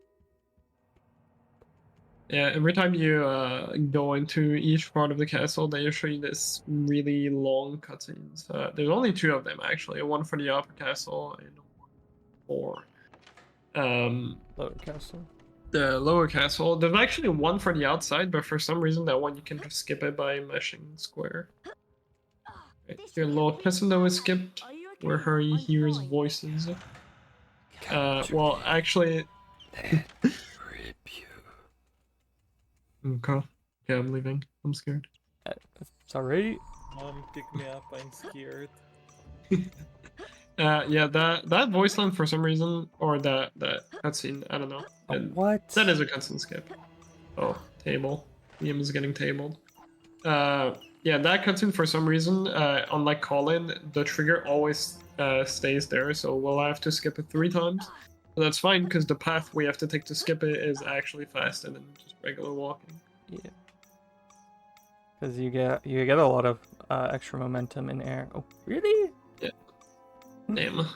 Yeah, every time you go into each part of the castle, they show you this really long cutscenes. There's only 2 of them actually, one for the upper castle and one for Lower castle. the lower castle. There's actually one for the outside, but for some reason that one you can just skip it by meshing square. Right, your little cutscene that was skipped, where Harry hears voices. Well, actually. Rip you. Okay. Yeah, I'm leaving. I'm scared. It's alright. Pick me up, I'm scared. Yeah, that voice line for some reason, or that cutscene, I don't know. What? That is a cutscene skip. Oh, table. Liam is getting tabled. Yeah, that cutscene for some reason, unlike Colin, the trigger always stays there, so we'll have to skip it 3 times. But that's fine, because the path we have to take to skip it is actually faster than just regular walking. Yeah. Because you get a lot of extra momentum in air. Oh, really? Yeah. Damn.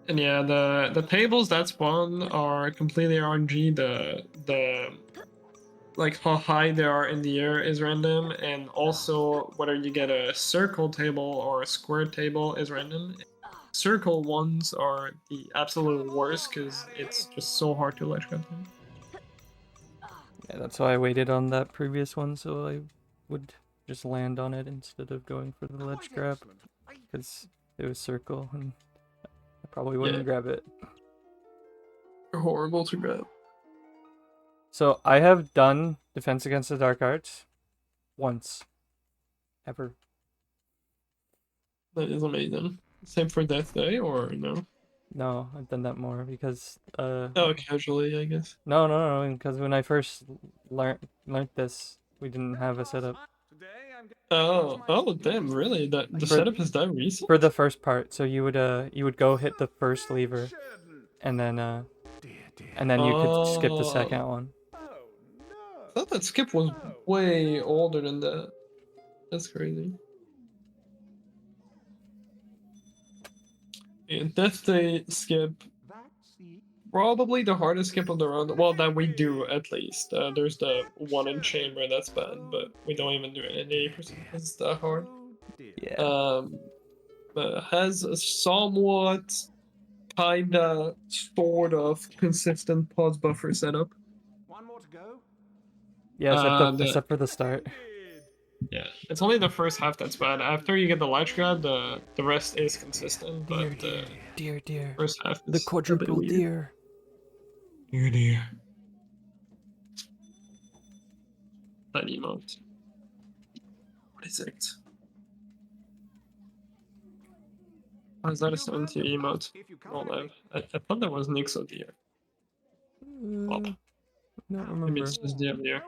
And yeah, the tables that spawn are completely RNG. The like how high they are in the air is random, and also whether you get a circle table or a square table is random. Circle ones are the absolute worst because it's just so hard to ledge cut them. Yeah, that's why I waited on that previous one, so I would just land on it instead of going for the ledge grab, because it was circle, and I probably wouldn't grab it. They're horrible to grab. So I have done Defense Against the Dark Arts once. Ever. That is amazing. Same for Death Day, or no? No, I've done that more because Oh, casually, I guess. No, because when I first learned this, we didn't have a setup. Oh, damn! Really? The setup is that recent? For the first part, so you would go hit the first lever, and then you could skip the second one. I thought that skip was way older than that. That's crazy. Yeah, Death Day skip. Probably the hardest skip of the round. Well, that we do at least. There's the one in chamber, that's bad, but we don't even do it at 80% because it's that hard. Yeah. But has a somewhat, kinda, sort of consistent pause buffer setup. One more to go. Yeah, except for the start. Yeah, it's only the first half that's bad. After you get the ledge grab, the rest is consistent, but Dear. first half is The quadruple a bit weird. deer. Dear. That emote. What is it? Oh, is that a 70 emote? Hold on. I thought that was Nixo deer. I don't Maybe remember. it's just deer.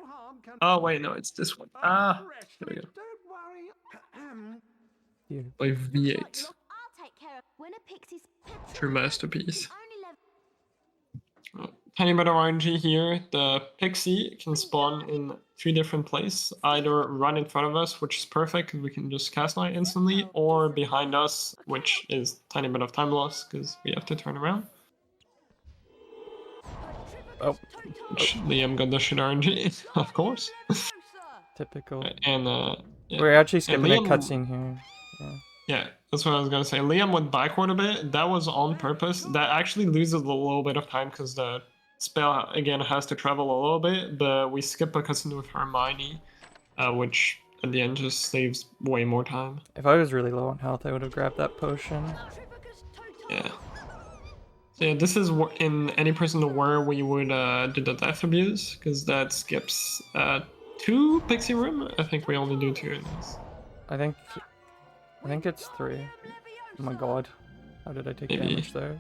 Oh wait, no, it's this one. Ah, there we go. Deer. By V8. I'll take care of when a pixie's True masterpiece. only level. Tiny bit of RNG here. The pixie can spawn in 3 different places. Either right in front of us, which is perfect because we can just cast light instantly, or behind us, which is tiny bit of time loss because we have to turn around. Oh. Which Liam got the shit RNG, of course. Typical. And yeah. We're actually skipping a Liam- cutscene here. Yeah, that's what I was gonna say. Liam went backward a bit. That was on purpose. That actually loses a little bit of time because the spell again has to travel a little bit. But we skip a cutscene with Hermione, which at the end just saves way more time. If I was really low on health, I would have grabbed that potion. Yeah. So yeah, this is in any person where we would do the death abuse because that skips 2 pixie room. I think we only do 2 in this. I think it's 3. Oh my god. How did I take Maybe. damage there?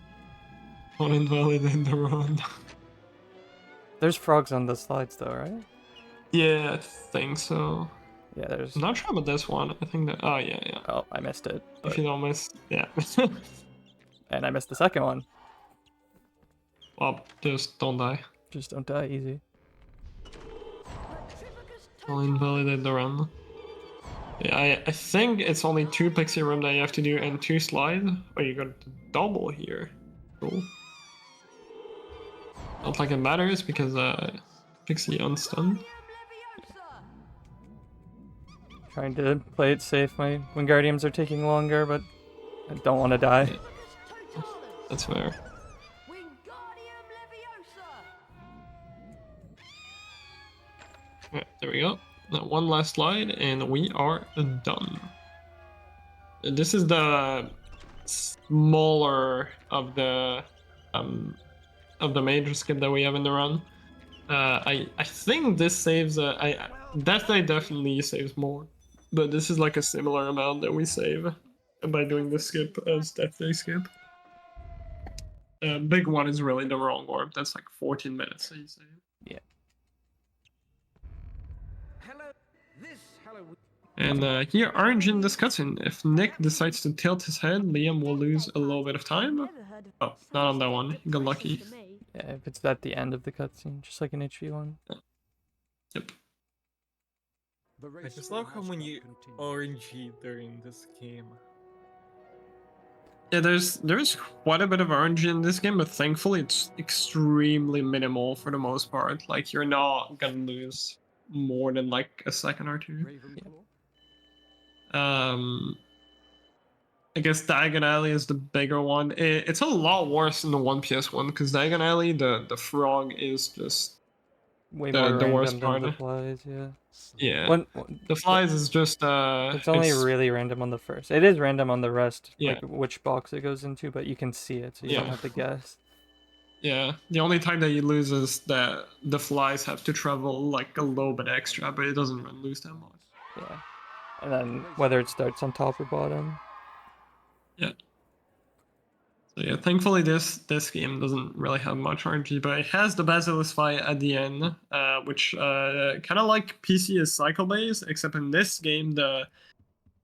Don't invalidate the run. There's frogs on the slides though, right? Yeah, I think so. Yeah, there's... I'm not sure about this one. I think that... Oh, yeah. Oh, I missed it. If you don't miss... Yeah. And I missed the second one. Well, just don't die. Just don't die easy. I'll invalidate the run. Yeah, I think it's only 2 pixie room that you have to do and 2 slide. Oh, you got double here. Cool. Not like it matters because pixie unstunned. Trying to play it safe. My Wingardiums are taking longer, but I don't want to die. That's fair. Right, there we go. Now one last slide and we are done. This is the smaller of the major skip that we have in the run. I think this saves Death Day definitely saves more, but this is like a similar amount that we save by doing the skip as Death Day skip. Big one is really the wrong orb. That's like 14 minutes that you save. Yeah. And here, RNG in this cutscene. If Nick decides to tilt his head, Liam will lose a little bit of time. Oh, not on that one. He got lucky. Yeah, if it's at the end of the cutscene, just like an HP1. Yep. I just love how many RNG during this game. Yeah, there's quite a bit of RNG in this game, but thankfully it's extremely minimal for the most part. Like, you're not gonna lose more than like a second or two. I guess Diagon Alley is the bigger one. It's a lot worse than the one PS1 because Diagon Alley, the frog is just Way the more worst random than the part. flies, yeah. Yeah. The flies is just it's only really random on the first. It is random on the rest, Yeah. like which box it goes into, but you can see it, so you don't Yeah. have to guess. Yeah, the only time that you lose is that the flies have to travel like a little bit extra, but it doesn't really lose that much. Yeah. And then whether it starts on top or bottom. Yeah. So yeah, thankfully this game doesn't really have much RNG, but it has the Basilisk fight at the end, which kind of like PC is cycle based, except in this game the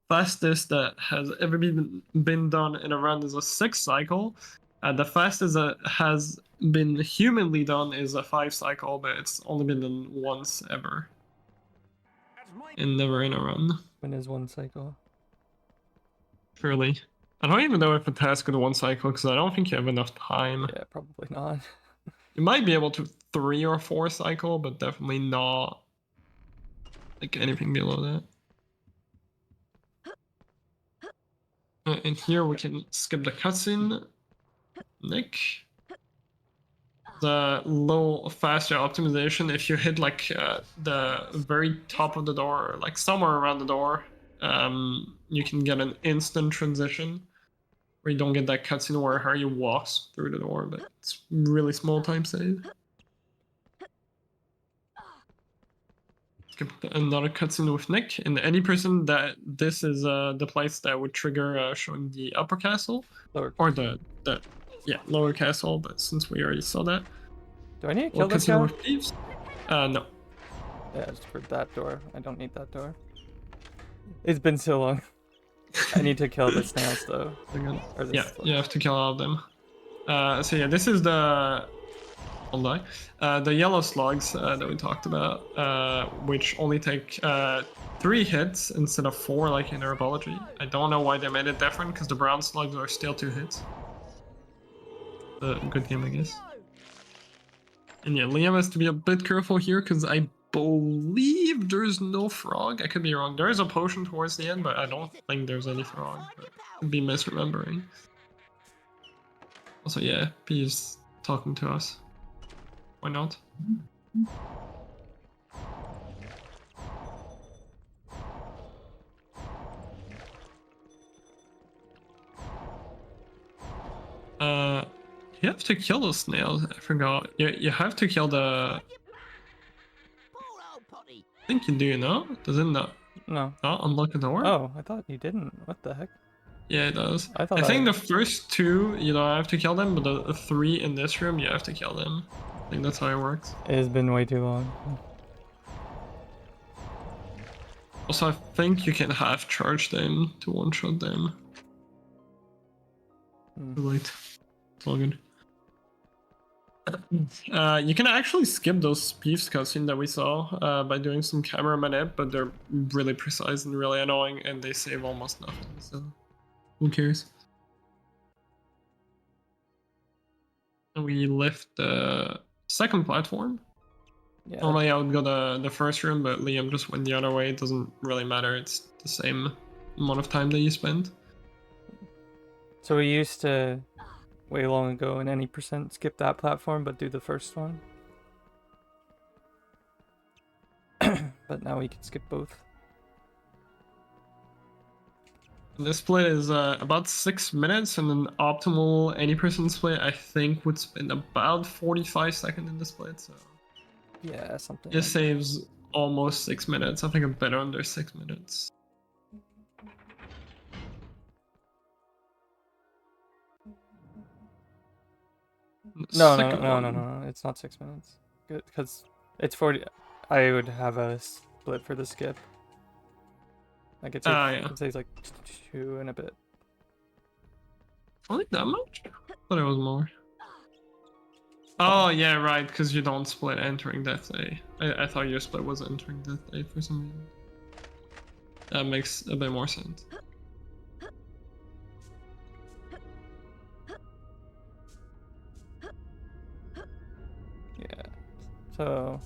fastest that has ever been done in a run is a 6 cycle. The fastest that has been humanly done is a 5 cycle, but it's only been done once ever. And never in a run. When is one cycle? Surely. I don't even know if a task is 1 cycle, because I don't think you have enough time. Yeah, probably not. You might be able to 3 or 4 cycle, but definitely not like anything below that. And here we can skip the cutscene. Nick. The low faster optimization, if you hit like the very top of the door, like somewhere around the door, you can get an instant transition where you don't get that cutscene where Harry walks through the door, but it's really small time save. Skip another cutscene with Nick, and any person that this is the place that would trigger showing the upper castle or the lower castle, but since we already saw that. Do I need to kill this guy? With thieves? No. Yeah, it's for that door. I don't need that door. It's been so long. I need to kill the snails though. Yeah, you have to kill all of them. So yeah, this is the the yellow slugs that we talked about, which only take 3 hits instead of 4 like in Herbology. I don't know why they made it different because the brown slugs are still 2 hits. Good game, I guess. And yeah, Liam has to be a bit careful here because I believe there's no frog. I could be wrong. There is a potion towards the end, but I don't think there's any frog. But I could be misremembering. Also, yeah, he's talking to us. Why not? You have to kill the snails. I forgot. You have to kill the. I think you do, no? Does it not? No. Not unlock the door? Oh, I thought you didn't. What the heck? Yeah, it does. I think the first 2 you don't have to kill them, but the 3 in this room you have to kill them. I think that's how it works. It has been way too long. Also, I think you can half charge them to one-shot them. Too late. It's all good. You can actually skip those beefs cutscene that we saw by doing some camera manip, but they're really precise and really annoying, and they save almost nothing, so who cares? And we lift the second platform. Yeah. Normally I would go the first room, but Liam just went the other way. It doesn't really matter. It's the same amount of time that you spend. So we used to, way long ago, in any percent, skip that platform, but do the first one. But now we can skip both. This split is about 6 minutes, and an optimal any person split I think would spend about 45 seconds in the split. So yeah, something. it saves almost 6 minutes. I think a bit under 6 minutes. No. It's not 6 minutes. Good, because it's 40. I would have a split for the skip. Like it takes like 2 and a bit. Only that much? I thought it was more. Oh yeah, right. Because you don't split entering Death Day. I thought your split was entering Death Day for some reason. That makes a bit more sense. Yeah. So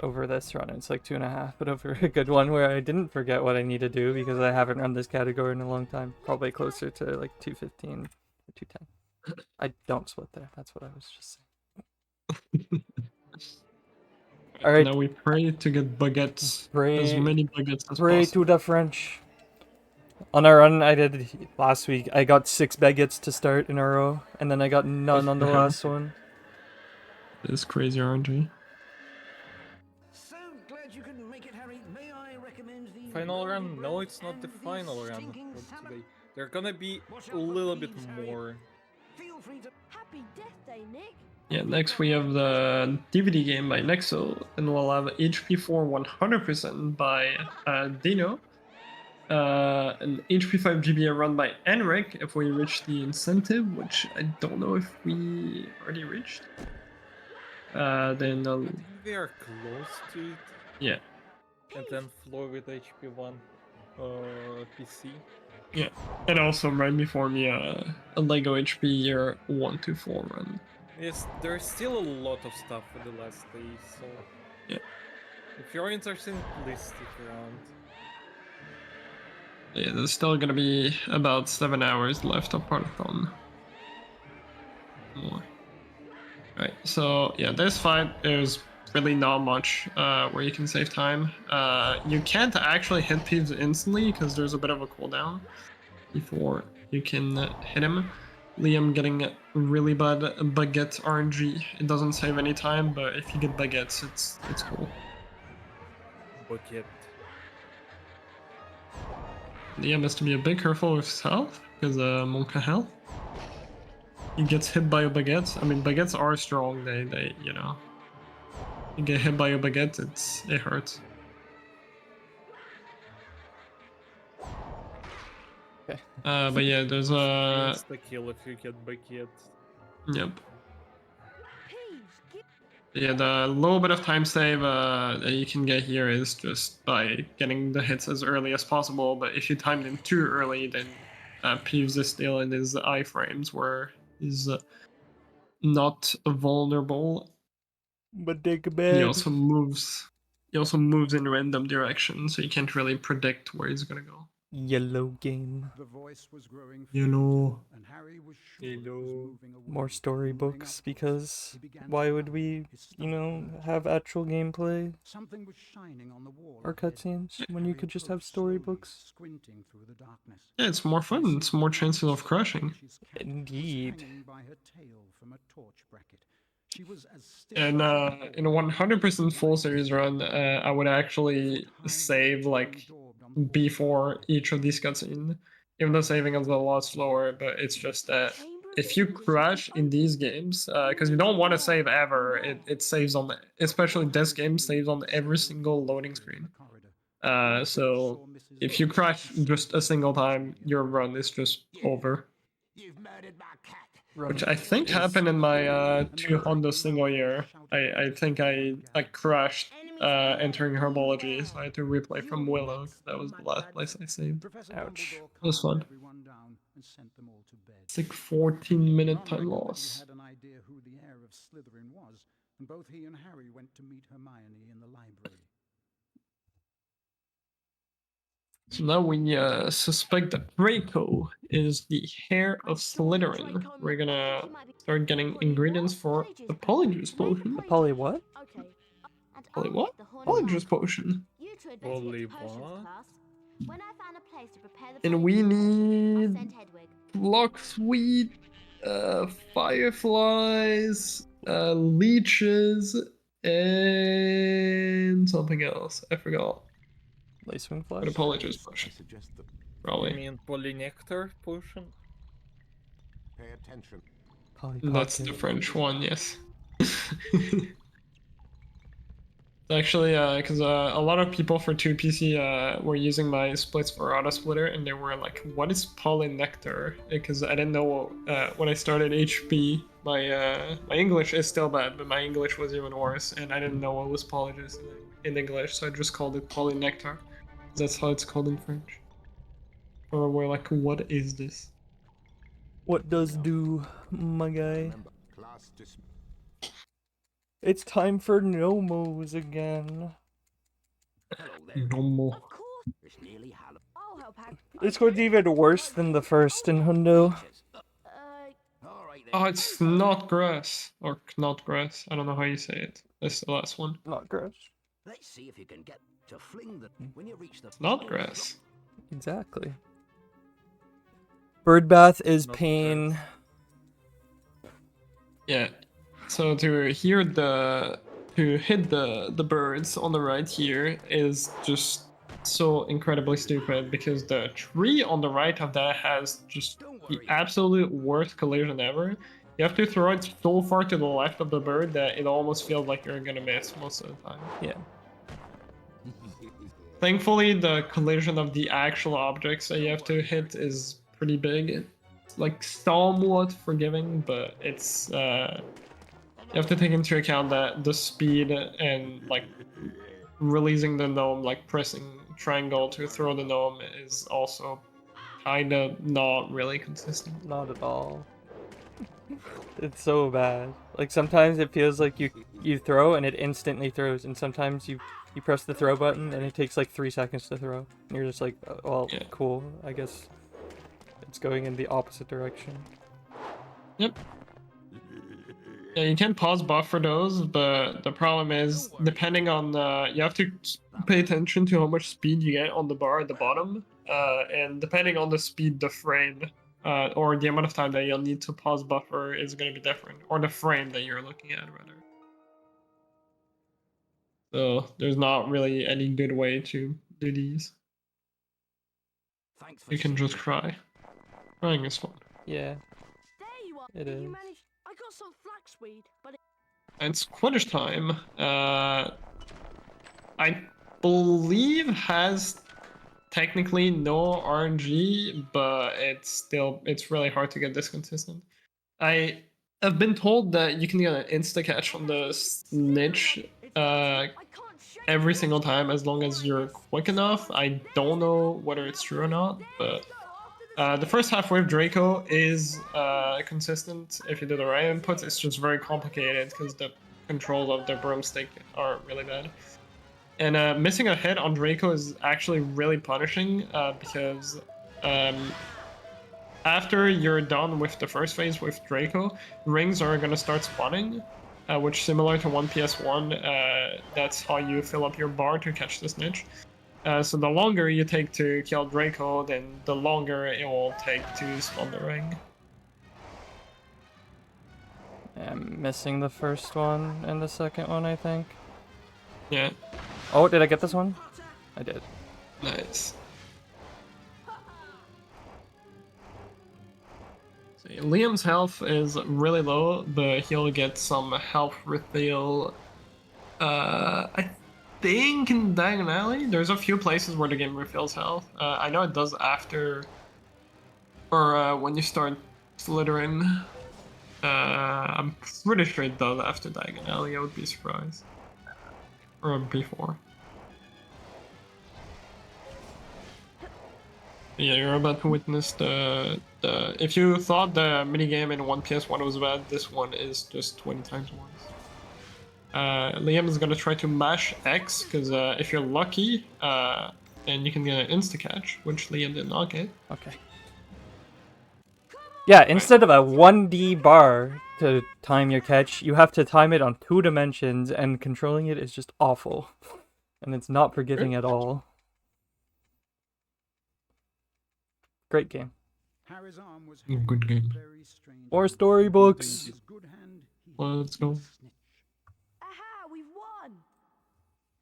over this run, it's like 2.5, but over a good one where I didn't forget what I need to do because I haven't run this category in a long time. Probably closer to like 2:15 or 2:10. I don't split there. That's what I was just saying. All right. Now we pray to get baguettes. As many baguettes as pray possible. to the French. On our run I did last week, I got 6 baguettes to start in a row, and then I got none on the last one. It's crazy, aren't we? So glad you couldn't make it, Harry. May I recommend the Final run? No, it's not the final run for today. There are gonna be a little bit more. Feel free to. Happy Death Day, Nick. Yeah, next we have the DVD game by Nexo, and we'll have HP4 100% by Dino, an HP5 GBA run by Enric if we reach the incentive, which I don't know if we already reached. Then I think we are close to it. yeah. And then floor with HP1 PC. Yeah, and also right before me a Lego HP year 1 to 4 run. Yes, there's still a lot of stuff for the last day, so yeah. If you're interested, please stick around. Yeah, there's still gonna be about 7 hours left of Potterthon. More. Right, so yeah, this fight there's really not much where you can save time. You can't actually hit Peeves instantly because there's a bit of a cooldown before you can hit him. Liam getting really bad baguette RNG. It doesn't save any time, but if you get baguettes, it's cool. Baguette. Liam has to be a bit careful with his health because Monka health. He gets hit by a baguette. I mean, baguettes are strong. They you know. You get hit by a baguette, it hurts. Okay. But yeah, there's a. It's the kill if you get baguette. Yep. Yeah, the little bit of time save that you can get here is just by getting the hits as early as possible. But if you time them too early, then Peeves is still in his iframes where he's not vulnerable. But take a He bed. also moves. He also moves in random directions, so you can't really predict where he's gonna go. Yellow game. The voice was growing Yellow. and Harry was sure it was moving away. More storybooks, because why would we, you know, have actual gameplay Something was shining on the wall or ahead. cutscenes when you could just have storybooks? Squinting through the darkness. Yeah, it's more fun. It's more chances of crushing. Indeed. By her tail from a torch bracket. She was as still And as in a 100% full series run, I would actually save like before each of these cutscenes. Even though saving is a lot slower, but it's just that if you crash in these games, because you don't want to save ever, it saves on, especially this game saves on every single loading screen. So if you crash just a single time, your run is just over. You've murdered my cat. Which I think happened in my 2 Honda single year. I think I crashed entering herbology, so I had to replay from Willow. That was the last place I saved. Ouch. It was fun. It's like 14-minute time loss. had an idea who the heir of Slytherin was, and both he and Harry went to meet Hermione in the library. So now we suspect that Draco is the heir of Slytherin. We're gonna start getting ingredients for the Polyjuice potion. Polly what? Okay. Poly what? Polyjuice potion. Poly what? When I found a place to prepare the And we potion, need I'll send Hedwig. Blocksweet, fireflies, leeches, And something else. I forgot. Lacewing But flash. apologies, I potion. suggest that You Probably. mean polynectar potion? pay attention. Polly That's Pocket. the French one, yes. Actually, because a lot of people for 2PC were using my splits for auto splitter, and they were like, "What is polynectar?" Because I didn't know when I started HP. My English is still bad, but my English was even worse, and I didn't know what was polygous in English, so I just called it polynectar. That's how it's called in French. Or we're like, "What is this?" What does do, my guy? Remember, class dismissed. It's time for Nomos again. Hello there. Normal. Of course. It's nearly Halloween. I'll help out. This one's even worse than the first in Hundo. All right then. Oh, it's not grass or not grass. I don't know how you say it. That's the last one. Not gross. Let's see if you can get to fling the when you reach the. It's not grass. Exactly. Birdbath is Not pain. Yeah. So to hit the birds on the right here is just so incredibly stupid because the tree on the right of that has just the absolute worst collision ever. You have to throw it so far to the left of the bird that it almost feels like you're gonna miss most of the time. Yeah. Thankfully, the collision of the actual objects that you have to hit is pretty big. It's like somewhat forgiving, but it's you have to take into account that the speed and like releasing the gnome, like pressing triangle to throw the gnome, is also kind of not really consistent. Not at all. It's so bad. Like sometimes it feels like you throw and it instantly throws, and sometimes you press the throw button and it takes like 3 seconds to throw. And you're just like, well, Yeah. cool. I guess it's going in the opposite direction. Yep. Yeah, you can pause buff for those, but the problem is, depending on you have to pay attention to how much speed you get on the bar at the bottom, and depending on the speed, the frame, or the amount of time that you'll need to pause buffer is going to be different, or the frame that you're looking at, rather. So there's not really any good way to do these. Thanks for You can just cry. Crying is fun. Yeah, There you are. it You is. managed. I got some flaxweed, but It's Quidditch time. I believe has technically no RNG, but it's really hard to get this consistent. I have been told that you can get an insta catch on the snitch I can't shake every it. single time as long as you're quick enough. I don't know whether it's true or not, but the first half wave Draco is consistent if you do the right inputs. It's just very complicated because the controls of the broomstick are really bad. And missing a hit on Draco is actually really punishing because after you're done with the first phase with Draco, rings are going to start spawning, which similar to one PS1, that's how you fill up your bar to catch the snitch. So the longer you take to kill Draco, then the longer it will take to spawn the ring. I'm missing the first one and the second one, I think. Yeah, Oh, did I get this one? I did. nice. So Liam's health is really low, but he'll get some health refill. I think in Diagon Alley, there's a few places where the game refills health. I know it does after, or when you start Slytherin. I'm pretty sure it does after Diagon Alley. I would be surprised, or before. Yeah, you're about to witness the if you thought the minigame in one PS1 was bad, this one is just 20 times worse. Liam is gonna try to mash X, because if you're lucky, then you can get an insta-catch, which Liam did not get. Okay. Yeah, instead of a 1D bar to time your catch, you have to time it on 2 dimensions, and controlling it is just awful. And it's not forgiving at all. Great game. Harry's arm was Good game. very strange. More storybooks. In his good hand, he Let's go. snitch. Aha, we've won.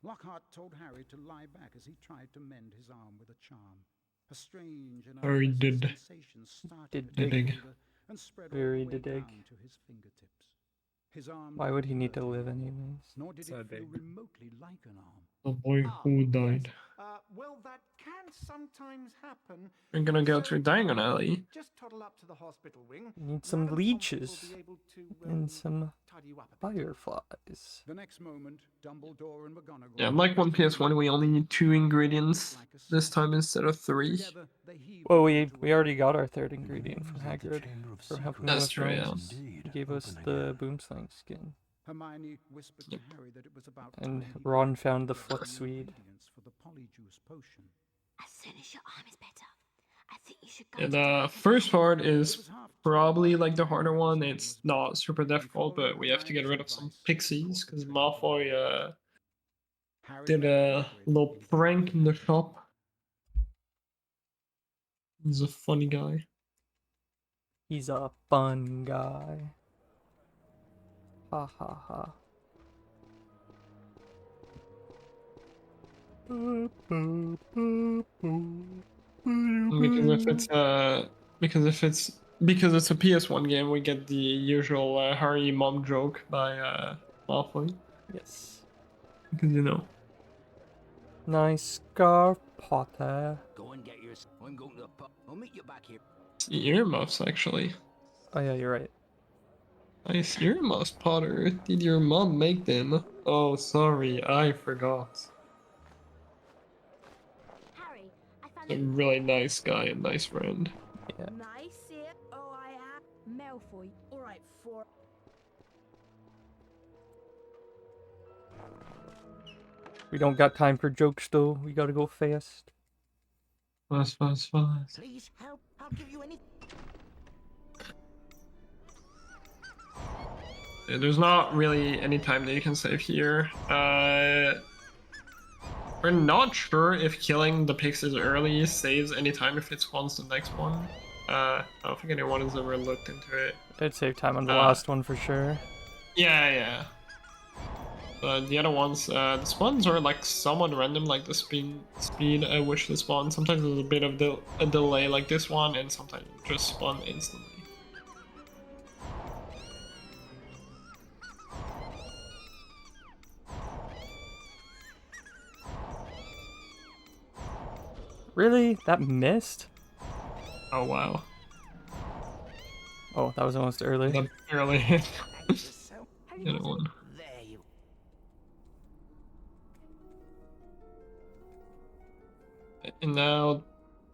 Lockhart told Harry to lie back as he tried to mend his arm with a charm. A strange and Harry unpleasant did. sensation started at Did his dig. shoulder and spread all Very the way dig. down to his fingertips. His arm Why would he didn't need to hurt live anymore, anyways? nor did So it feel dig. remotely like an arm. The boy who died. Well, that can sometimes happen. We're gonna go So, through Diagon Alley. Just toddle up to the hospital wing. Need some Madam Pomfrey will leeches be able to, and some tidy you up a bit. fireflies. The next moment, Dumbledore and McGonagall. Yeah, like one PS1, we only need 2 ingredients this time instead of 3. Together, they heaved Well, off we into a already got our third ingredient from Remains of the Hagrid Chamber of for helping Secrets. That's with true, yeah. gnomes. Indeed, He gave us open the again. boomslang skin. Hermione whispered to Harry that it was about And time he Ron began found the to collect flux the weed. ingredients for the polyjuice potion. As soon as your arm is better, I think you should go. Yeah, to the toilet. first part It is was half probably term, like the and harder Harry's one. arm It's was not better. super And difficult, following but we have to get Hermione's rid of some advice, pixies because Potter trained Malfoy Harry did ran a quickly little into the prank in the room. shop. He's a funny guy. He's a fun guy. Ha ha ha. Because it's a PS1 game, we get the usual Harry mom joke by Malfoy. Yes. Because you know. Nice scarf, Potter. Go and get your. I'm going to the pub. I'll meet you back here. It's the earmuffs actually. Oh yeah, you're right. Nice earmuffs, Potter. Did your mom make them? Oh, sorry, I forgot. Harry, I found A that really nice guy and nice friend. Yeah. Nice here. Oh, I am. Malfoy. All right, for. We don't got time for jokes though. We gotta go fast. Fast. Please help. I'll give you anything. There's not really any time that you can save here. We're not sure if killing the pixies early saves any time if it spawns the next one. I don't think anyone has ever looked into it. It'd save time on the last one for sure. Yeah. But the other ones, the spawns are like somewhat random, like the speed at which they spawn. Sometimes there's a bit of a delay like this one, and sometimes they just spawn instantly. Really? That missed? Oh wow. Oh, that was almost early. That barely hit. Yourself. The other one. There you. And now,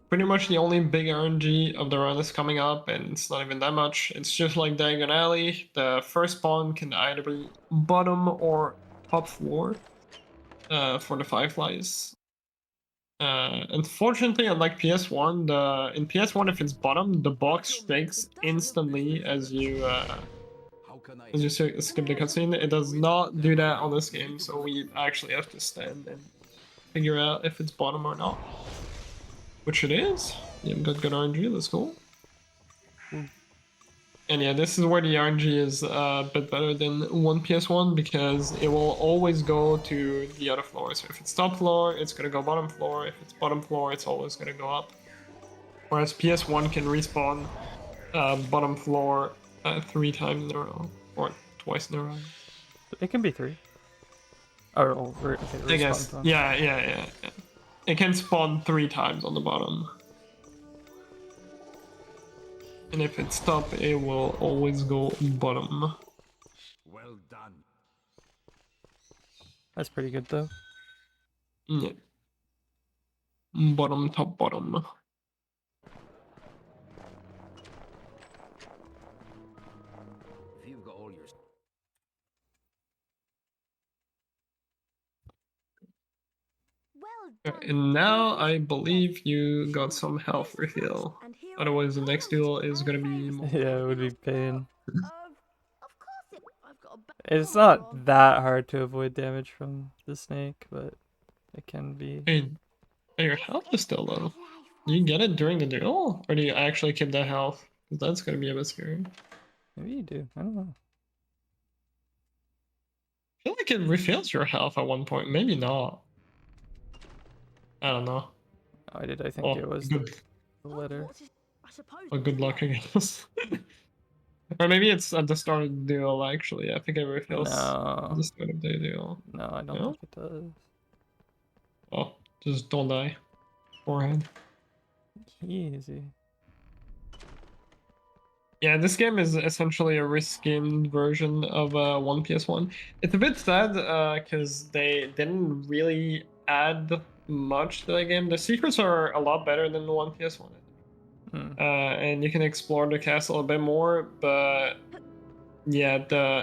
pretty much the only big RNG of the run is coming up, and it's not even that much. It's just like Diagon Alley. The first spawn can either be bottom or top floor for the fireflies. Unfortunately, unlike PS1, in PS1 if it's bottom, the box shakes instantly as you How can I? skip the cutscene. It does not do that on this game, so we actually have to stand and figure out if it's bottom or not. Which it is. Yeah, got good RNG, that's cool. And yeah, this is where the RNG is a bit better than one PS1 because it will always go to the other floor. So if it's top floor, it's gonna go bottom floor. If it's bottom floor, it's always gonna go up. Whereas PS1 can respawn bottom floor 3 times in a row. Or twice in a row. It can be 3. Oh, okay. I guess. respawn time. Yeah. It can spawn 3 times on the bottom. And if it's top, it will always go bottom. Well done. That's pretty good though. Yeah. Bottom, top, bottom. If you've got all your. well done. And now I believe you got some health refill. And here Otherwise, the next duel is gonna be more. Yeah, it would be pain. Of course it. I've got a. It's not that hard to avoid damage from the snake, but it can be. Hey, your health is still low. Do you get it during the duel? Or do you actually keep that health? 'Cause that's gonna be a bit scary. Maybe you do. I don't know. feel like it refills your health at one point. Maybe not. I don't know. Oh, I think Oh, it was good. the letter. I suppose. Oh, good luck, I guess. Or maybe it's at the start of the duel, actually. I think it refills at No. the start of the duel. No, I don't No? think it does. Oh, just don't die. Forehead. Easy. Yeah, this game is essentially a reskinned version of One PS1. It's a bit sad because they didn't really add much to the game. The secrets are a lot better than the One PS1. And you can explore the castle a bit more, but yeah,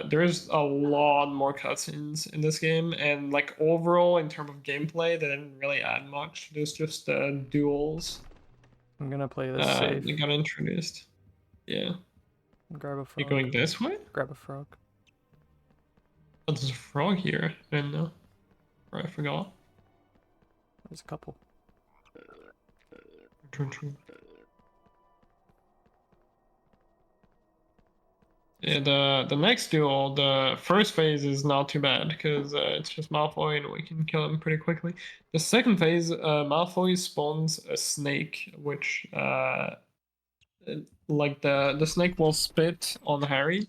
there's a lot more cutscenes in this game, and like overall in terms of gameplay, they didn't really add much. There's just duels. I'm gonna play this safe. They got introduced. Yeah. Grab a frog. You're going this way? Grab a frog. Oh, there's a frog here. I didn't know. Or I forgot. There's a couple. True. Yeah, the next duel, the first phase is not too bad because it's just Malfoy and we can kill him pretty quickly. The second phase, Malfoy spawns a snake, which like the snake will spit on Harry,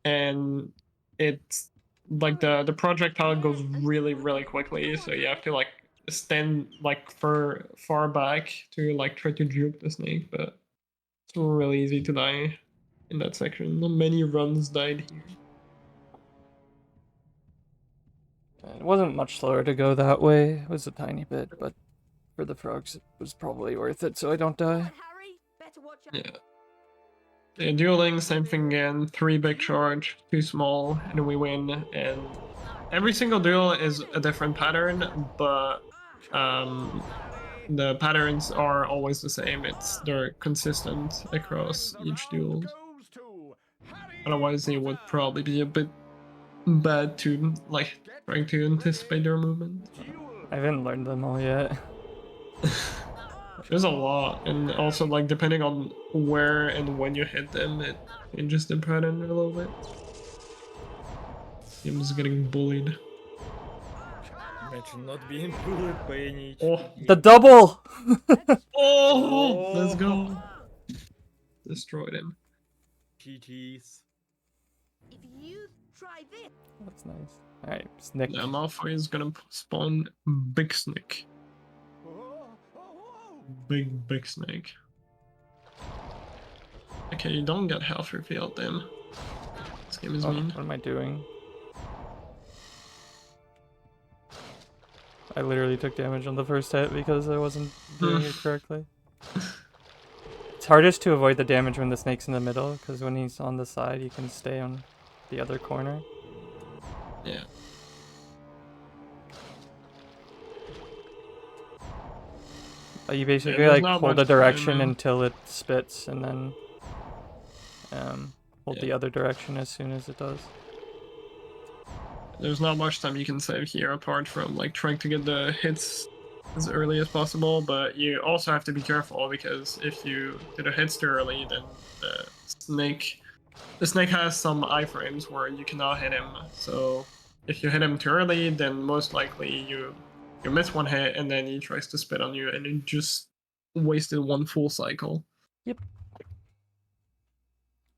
and it's like the projectile goes really quickly, so you have to like stand like far back to like try to juke the snake, but it's really easy to die in that section. Not many runs died here. It wasn't much slower to go that way. It was a tiny bit, but for the frogs it was probably worth it so I don't die. Yeah. Yeah, dueling, same thing again. 3 big charge, 2 small, and we win. And every single duel is a different pattern, but the patterns are always the same. They're consistent across each duel. Otherwise, it would probably be a bit bad to like trying to anticipate their movement. I haven't learned them all yet. There's a lot, and also like depending on where and when you hit them, it changes the pattern a little bit. I'm just getting bullied. Imagine not being bullied by any HP. Oh, The double! oh, let's go. Destroyed him. GG's. If you try this. That's nice. Alright, Snick. Yeah, Malfoy is gonna spawn Big Snake. Big snake. Okay, you don't get health revealed then. This game is mean. What am I doing? I literally took damage on the first hit because I wasn't doing it correctly. It's hardest to avoid the damage when the snake's in the middle, because when he's on the side, you can stay on the other corner. Yeah. You basically there's like not hold much a direction time, until it spits, and then hold the Yeah. other direction as soon as it does. There's not much time you can save here apart from like trying to get the hits as early as possible, but you also have to be careful because if you do the hits too early, then the snake has some iframes where you cannot hit him. So if you hit him too early, then most likely you miss one hit and then he tries to spit on you and you just wasted one full cycle. Yep.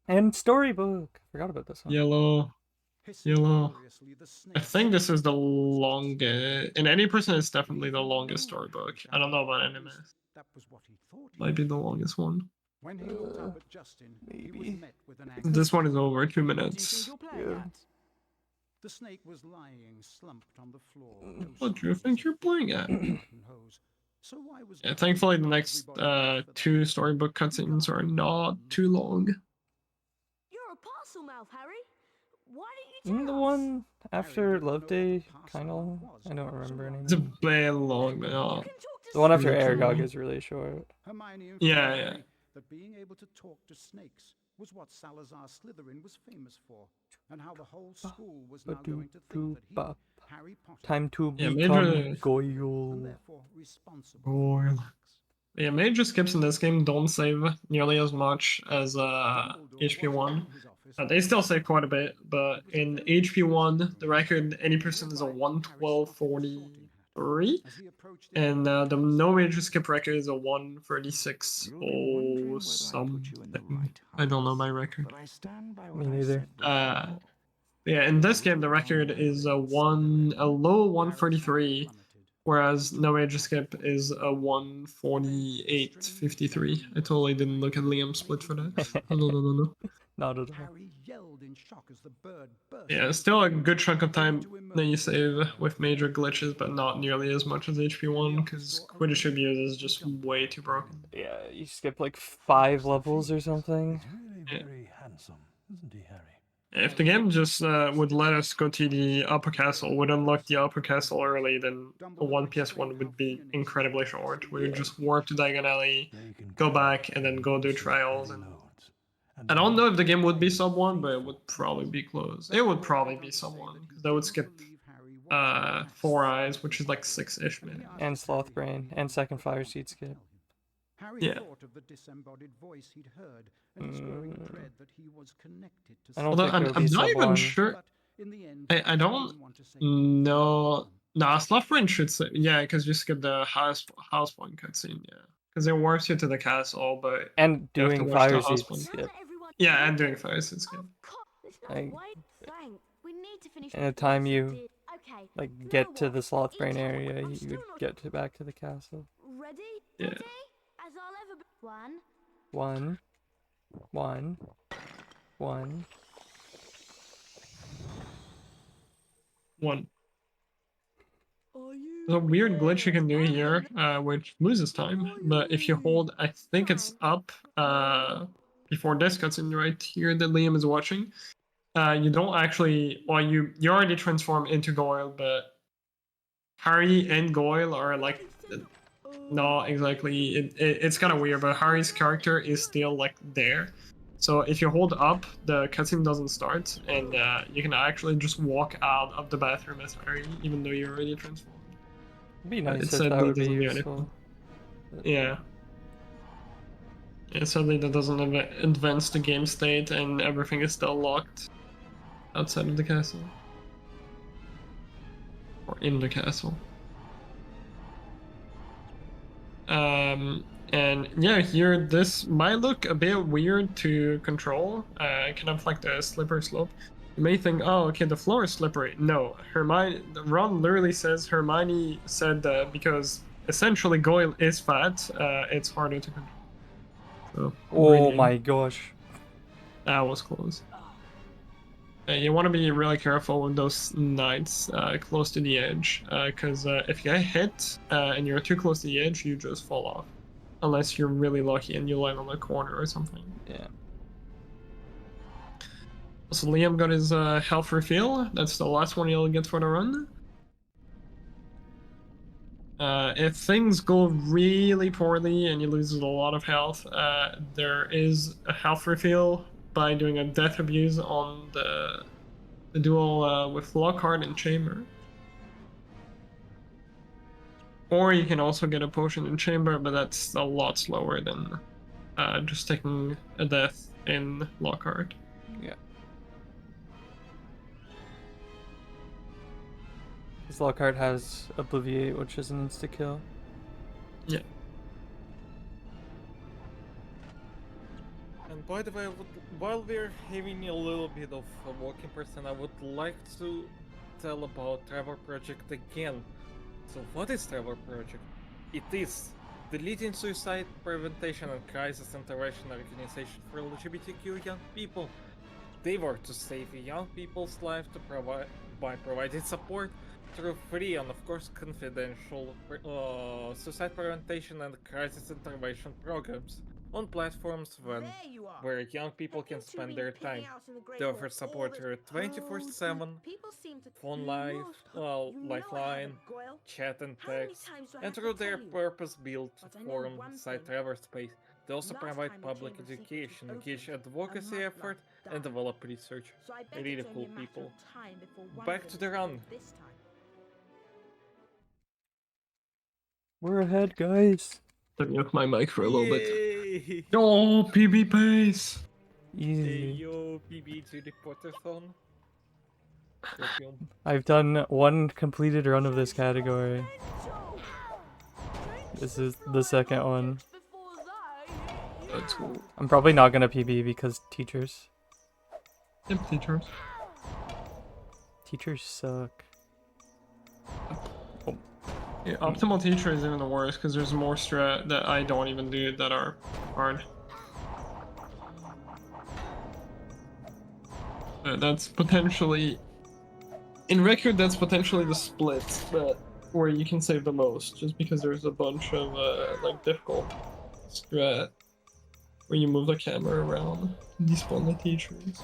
And storybook. Forgot about this one. Yellow. I think this is the longest. In any person, it's definitely the longest storybook. I don't know about enemies. Might be the longest one. When he looked up at Justin, he was met with an This one is over 2 minutes. Yeah. The snake was lying slumped on the floor. What do you think you're playing at? So why was Yeah, thankfully the next 2 storybook cutscenes are not too long. You're a parcel mouth, Harry. Why don't Isn't you the tell us? one after Love Day kind of? I don't remember anymore. It's a bit long, but not. The one after Really Aragog true. is really short. Hermione informed Yeah. Harry that being able to talk to snakes was what Salazar Slytherin was famous for, and how the whole school was now going to think that he, Harry Potter, Time to Yeah, become major- Goyle. and therefore responsible Goyle. for his acts. Yeah, major skips in this game don't save nearly as much as HP1. They still save quite a bit, but in HP1, the record any person is a 112.43, and the no major skip record is a 136 something. I don't know my record. Me neither. Yeah, in this game the record is a low 133, whereas no major skip is a 148.53. I totally didn't look at Liam's split for that. No. Not at all. Harry yelled in shock as the bird burst. Yeah, still a good chunk of time that you save with major glitches, but not nearly as much as HP1, because Quidditch Abuse is just way too broken. Yeah, you skip like 5 levels or something. Yeah. Very handsome, isn't he, Harry? If the game just would let us go to the upper castle, would unlock the upper castle early, then a 1 PS1 would be incredibly short. We would just warp to Diagon Alley, go back, and then go do trials. And I don't know if the game would be sub 1, but it would probably be close. It would probably be sub 1, because that would skip 4 Eyes, which is like 6-ish minutes. And Sloth Brain, and second Fire Seed skip. Harry Yeah. thought of the disembodied voice he'd heard and his growing dread that he was connected to I don't Although think it would I'm be not sub even 1. sure. But in the end, I he don't didn't want to say know. Nah, Sloth Brain should say, yeah, because you skip the house point cutscene, yeah. Because it warps you to the castle, but And you have to doing watch Fire the house Seed point. skip. Yeah, and doing Fire Seed skip. Like, Frank, we need to finish in the time you Okay. like you know get to what? the Sloth Brain Each area, I'm you still would not get back to the castle. ready. Yeah. Ready? As I'll ever be. One. 1, 1, 1. One. There's a weird glitch you can do here, which loses time, but if you hold, I think it's up, before this cutscene right here that Liam is watching, you don't actually, well, you already transform into Goyle, but Harry and Goyle are like, not exactly, it's kind of weird, but Harry's character is still like there. So if you hold up, the cutscene doesn't start, and you can actually just walk out of the bathroom as Harry, even though you're already transformed. It'd be nice It if sadly that would be doesn't do useful. Yeah. Yeah, sadly that doesn't advance the game state, and everything is still locked outside of the castle. Or in the castle. And yeah, here this might look a bit weird to control, kind of like the slippery slope. You may think, oh, okay, the floor is slippery. No, Ron literally says Hermione said that because essentially Goyle is fat, it's harder to control. So, Oh my gosh. that was close. You want to be really careful with those knights close to the edge, because if you get hit and you're too close to the edge, you just fall off. Unless you're really lucky and you land on a corner or something. Yeah. So Liam got his health refill. That's the last one he'll get for the run. If things go really poorly and you lose a lot of health, there is a health refill by doing a death abuse on the duel with Lockhart and Chamber. Or you can also get a potion in Chamber, but that's a lot slower than just taking a death in Lockhart. Yeah. Because Lockhart has Obliviate, which is an insta-kill. Yeah. And by the way, while we're having a little bit of a walking person, I would like to tell about Trevor Project again. So what is Trevor Project? It is the leading suicide prevention and crisis intervention organization for LGBTQ young people. They work to save young people's lives by providing support through free and of course confidential suicide prevention and crisis intervention programs on platforms where young people can spend their time. They offer support through 24/7, phone live, lifeline, chat and text, and through their purpose-built forum site Trevor Space. They also provide public education, engage advocacy effort, and develop research. Really cool people. Back to the run. We're ahead, guys. Let me off my mic for a little bit. Yay! Oh, PB pace! Hey Easy. yo, PB to the Potterthon. I've done one completed run of this category. This is the second one. That's cool. I'm probably not gonna PB because teachers. Yep, teachers. Teachers suck. Yeah, optimal teacher is even the worst because there's more strat that I don't even do that are hard. That's potentially, in record, that's potentially the split that where you can save the most, just because there's a bunch of like difficult strat where you move the camera around to despawn the teachers.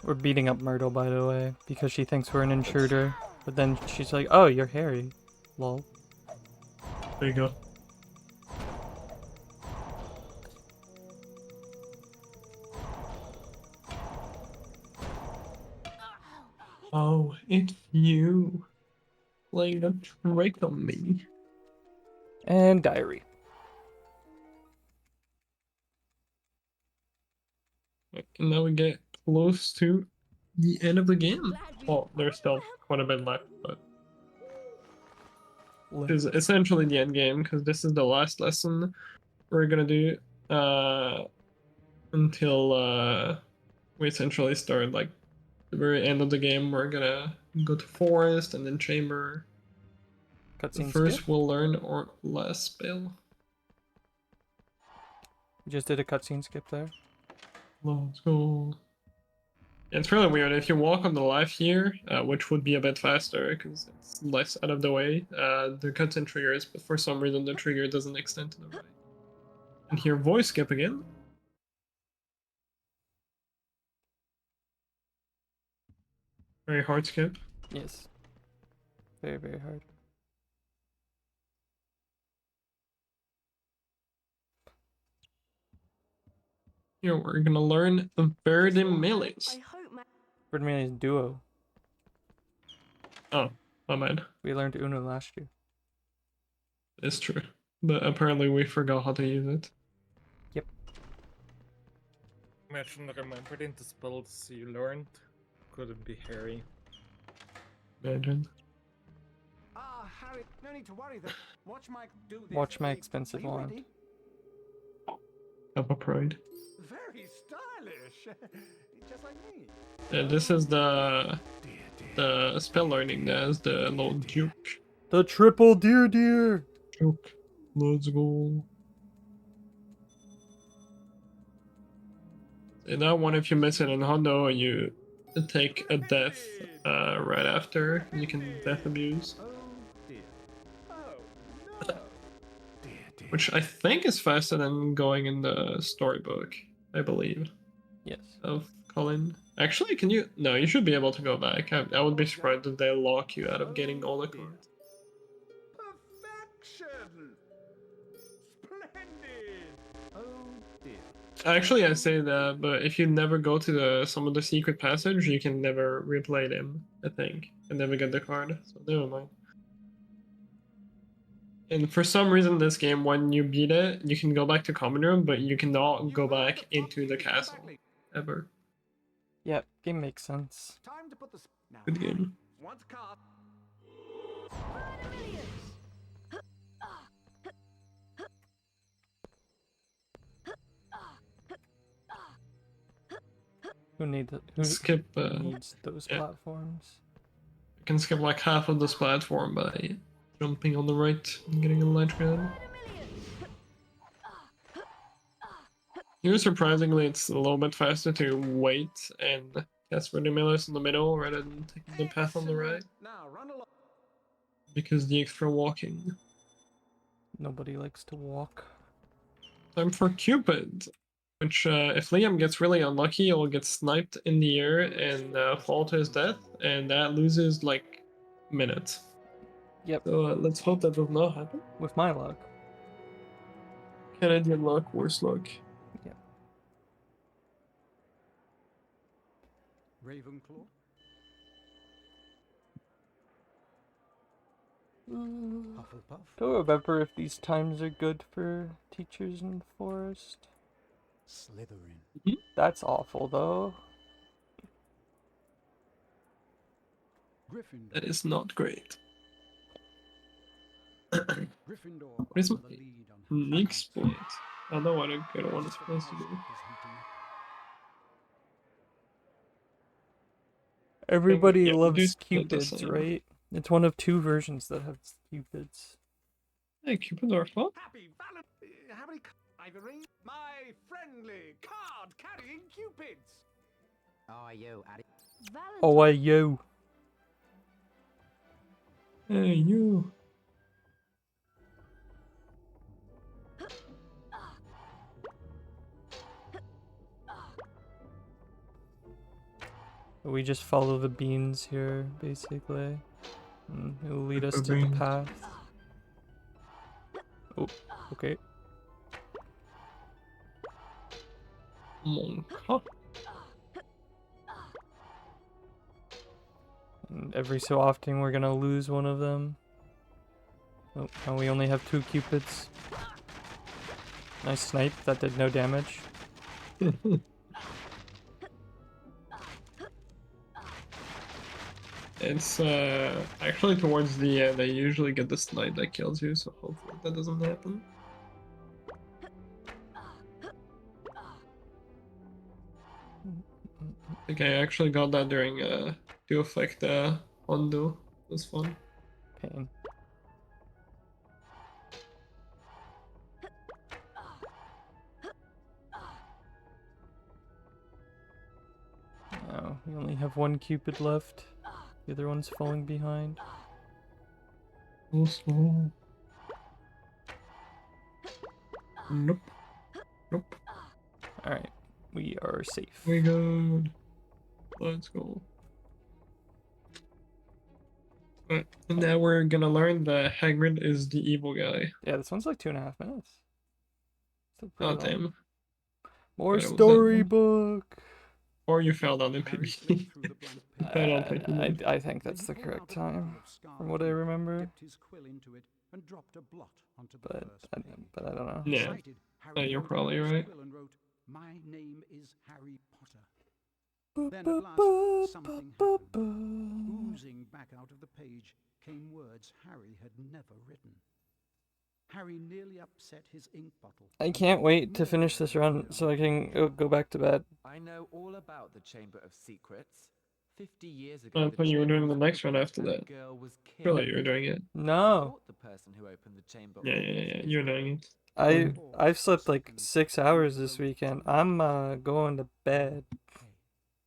We're beating up Myrtle, by the way, because she thinks we're an intruder. But then she's like, oh, you're Harry. Lol. There you go. Oh, it's you. Playing a trick on me. And diary. And now we get close to the end of the game. Well, there's still quite a bit left, but it's essentially the end game because this is the last lesson we're gonna do until we essentially start like the very end of the game. We're gonna go to forest and then chamber. Cutscene First, skip? we'll learn our last spell. You just did a cutscene skip there. Let's go. It's really weird. If you walk on the left here, which would be a bit faster because it's less out of the way, the cutscene triggers, but for some reason the trigger doesn't extend to the right. And here, voice skip again. Very hard skip. Yes. Very, very hard. Here, we're gonna learn Verde Melees. Birdman is duo. Oh, my bad. We learned Uno last year. It's true. But apparently we forgot how to use it. Yep. Imagine remembering the spells you learned. Couldn't be Harry. Imagine. Ah, Harry, no need to worry. Watch Mike do this. Watch my expensive Are you wand. ready? Have a pride. Very stylish. Just like me. This is the spell learning. There's the little juke. The triple deer. Juke. Let's go. In that one, if you miss it in Hondo, you take a death right after. You can death abuse. Oh dear. Oh no. Which I think is faster than going in the storybook, I believe. Yes. Of Colin. Actually, can you? No, you should be able to go back. I would be surprised if they lock you out of getting all the cards. Perfection. Splendid. Oh dear. Actually, I say that, but if you never go to some of the secret passage, you can never replay them, I think, and never get the card, so never mind. And for some reason, this game, when you beat it, you can go back to common room, but you cannot go back into the castle, ever. Yep, game makes sense. Time to put the Good game. Once card. Who needs Skip. needs those yeah. platforms? You can skip like half of this platform by jumping on the right and getting a ledge grab. Here, surprisingly, it's a little bit faster to wait and cast Verde Melees in the middle rather than taking the path on the right. Now run along. Because the extra walking. Nobody likes to walk. Time for Cupid, which if Liam gets really unlucky, he'll get sniped in the air and fall to his death, and that loses like minutes. Yep. So let's hope that does not happen. With my luck. Canadian luck, worse luck. Yep. Ravenclaw. Hufflepuff. Don't remember if these times are good for teachers in the forest. Slytherin. That's awful, though. Gryffindor. That is not great. Gryffindor What is are my the lead on next point? I know what a good one is The supposed to house do. is heating up. Everybody Yeah, we do loves split the cupids, same. right? It's one of 2 versions that have cupids. Hey, Cupid are fun. Happy Valentine. How many ivory? My friendly card carrying cupids. Oh, you, Addy. Valentine. Oh, you. Hey, you. We just follow the beans here, basically. It'll lead us to the Beans. path. Oh, okay. Monk. Huh. And every so often we're gonna lose one of them. Oh, and we only have 2 cupids. Nice snipe, that did no damage. It's actually towards the end. I usually get the snipe that kills you, so hopefully that doesn't happen. I think I actually got that during to affect undo. It was fun. Pain. No, we only have 1 cupid left. The other one's falling behind. So slow. Nope. Nope. Alright, we are safe. We good. Let's go. Alright, and now we're gonna learn that Hagrid is the evil guy. Yeah, this one's like 2.5 minutes. Still Oh pretty long. damn. More But it was that long. storybook! Or you fell down in Harry PvP. flipped through the blank page. I don't think you did. I think Then that's he the pulled correct out a bottle time, of scarlet from what I ink, remember. dipped his quill into it, and dropped a blot onto the But first I, page. but I don't know. Yeah. Excited, Harry You're held up probably his right. quill and wrote, "My name is Harry Potter." Then at last, something happened. Oozing back out of the page came words Harry had never written. Harry nearly upset his ink bottle. I can't wait to finish this run so I can go back to bed. I know all about the Chamber of Secrets. 50 years ago, I the thought you were chamber doing the was next one opened after and a that. girl was Surely killed. you're doing it. I No, thought the person who opened the chamber Yeah, always is you're right. doing it. I've slept like 6 hours this weekend. I'm going to bed.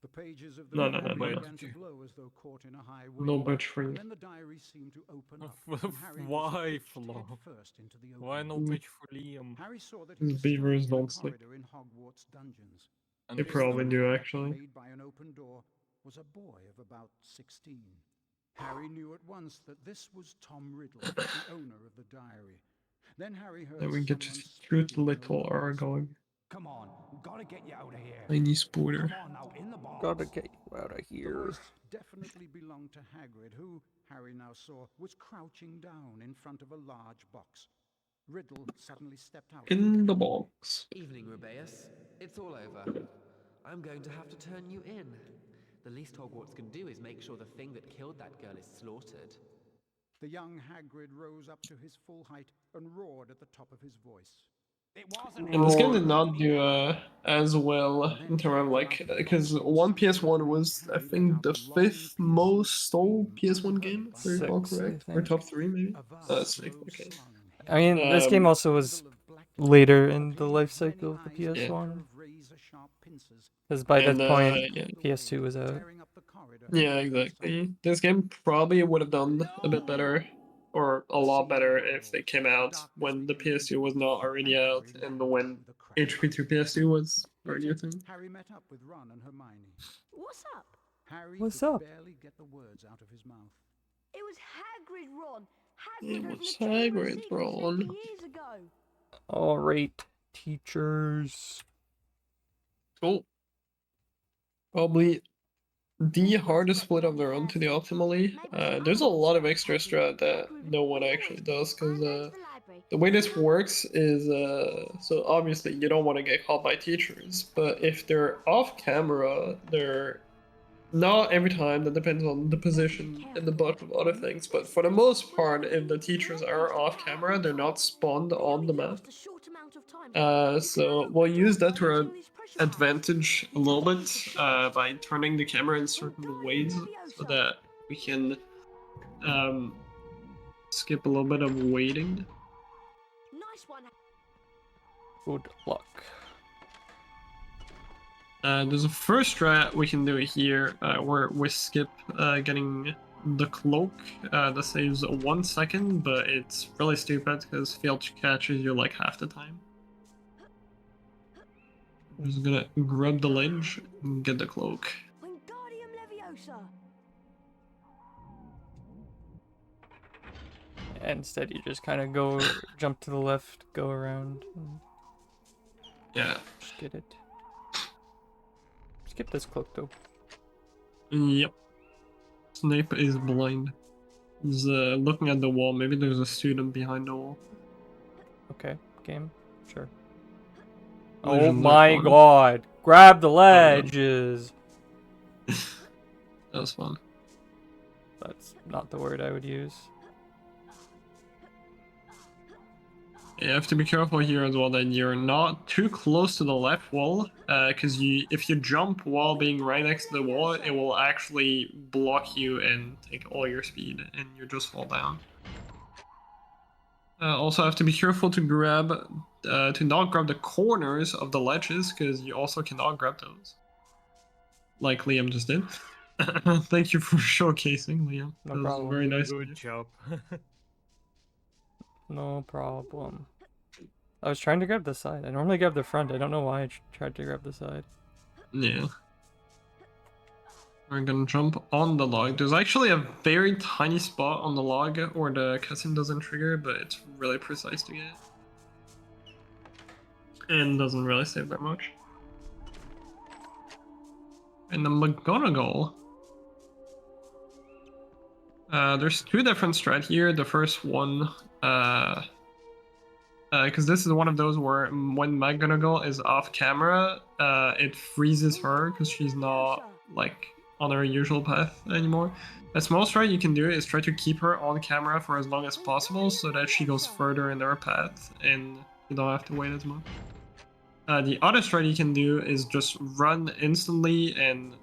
The pages of the No, diary no. began to blow as though caught in a high wind. No bitch for And you. then the diary seemed to open up. and Harry was Why, pitched Flo? headfirst into the Why open no water. bitch for Liam? Harry saw that he These was beavers standing in a don't sleep. corridor in Hogwarts dungeons. And They this probably one- do, actually. Made by an open door was a boy of about 16. Harry knew at once that this was Tom Riddle, the owner of the diary. Then Harry heard Then we get to someone see cute speaking in a little low voice. Aragog. Come on, gotta get you out of here. Tiny spooter. Come on now, in the box. Gotta get you out of The here. voice definitely belonged to Hagrid, who, Harry now saw, was crouching down in front of a large box. Riddle suddenly stepped out. In the box. Evening, Rubeus. It's all over. I'm going to have to turn you in. The least Hogwarts can do is make sure the thing that killed that girl is slaughtered. The young Hagrid rose up to his full height and roared at the top of his voice. It wasn't And this game did not do as well in terms of like, because one PS1 was, I think, the 5th most sold PS1 game, if I recall 6, I correct? Or think. top 3 maybe? A vast 6th, blow okay. slung. I mean, this game also was later in the life cycle of the PS1. Because by that And, point, yeah. PS2 was out. Yeah, exactly. This game probably would have done a bit better, or a lot better, if they came out when the PS2 was not already out, and when HP2 PS2 was already a thing. Harry met up with Ron and Hermione. What's up? Harry What's could up? barely get the words out of his mouth. It was Hagrid, Ron. It Hagrid was opened the Chamber of Hagrid, Secrets Ron. 50 years ago. Alright, teachers. Cool. Probably the hardest split of their own to the optimally. There's a lot of extra strat that no one actually does, because the way this works is so obviously you don't want to get caught by teachers, but if they're off camera, they're not every time, that depends on the position and the bunch of other things, but for the most part, if the teachers are off camera, they're not spawned on the map. So we'll use that to our advantage a little bit by turning the camera in certain ways so that we can skip a little bit of waiting. Nice one. Good luck. There's a first strat we can do here where we skip getting the cloak. That saves 1 second, but it's really stupid because Filch catches you like half the time. I'm just gonna grab the ledge and get the cloak. Wingardium Leviosa. Instead, you just kind of go, jump to the left, go around. Yeah. Just get it. Skip this cloak though. Yep. Snape is blind. He's looking at the wall. Maybe there's a student behind the wall. Okay, game. Sure. Illusions Oh are my fun. god! Grab the ledges! That was fun. That's not the word I would use. You have to be careful here as well that you're not too close to the left wall, because if you jump while being right next to the wall, it will actually block you and take all your speed, and you just fall down. Also have to be careful to not grab the corners of the ledges, because you also cannot grab those. Like Liam just did. Thank you for showcasing, Liam. No That was problem. very nice. Good job. No problem. I was trying to grab the side. I normally grab the front. I don't know why I tried to grab the side. Yeah. We're gonna jump on the log. There's actually a very tiny spot on the log where the cutscene doesn't trigger, but it's really precise to get. And doesn't really save that much. And the McGonagall. There's two different strat here. The first one, because this is one of those where when McGonagall is off camera, it freezes her because she's not like on her usual path anymore. A small strat you can do is try to keep her on camera for as long as possible so that she goes further in her path and you don't have to wait as much. The other strat you can do is just run instantly and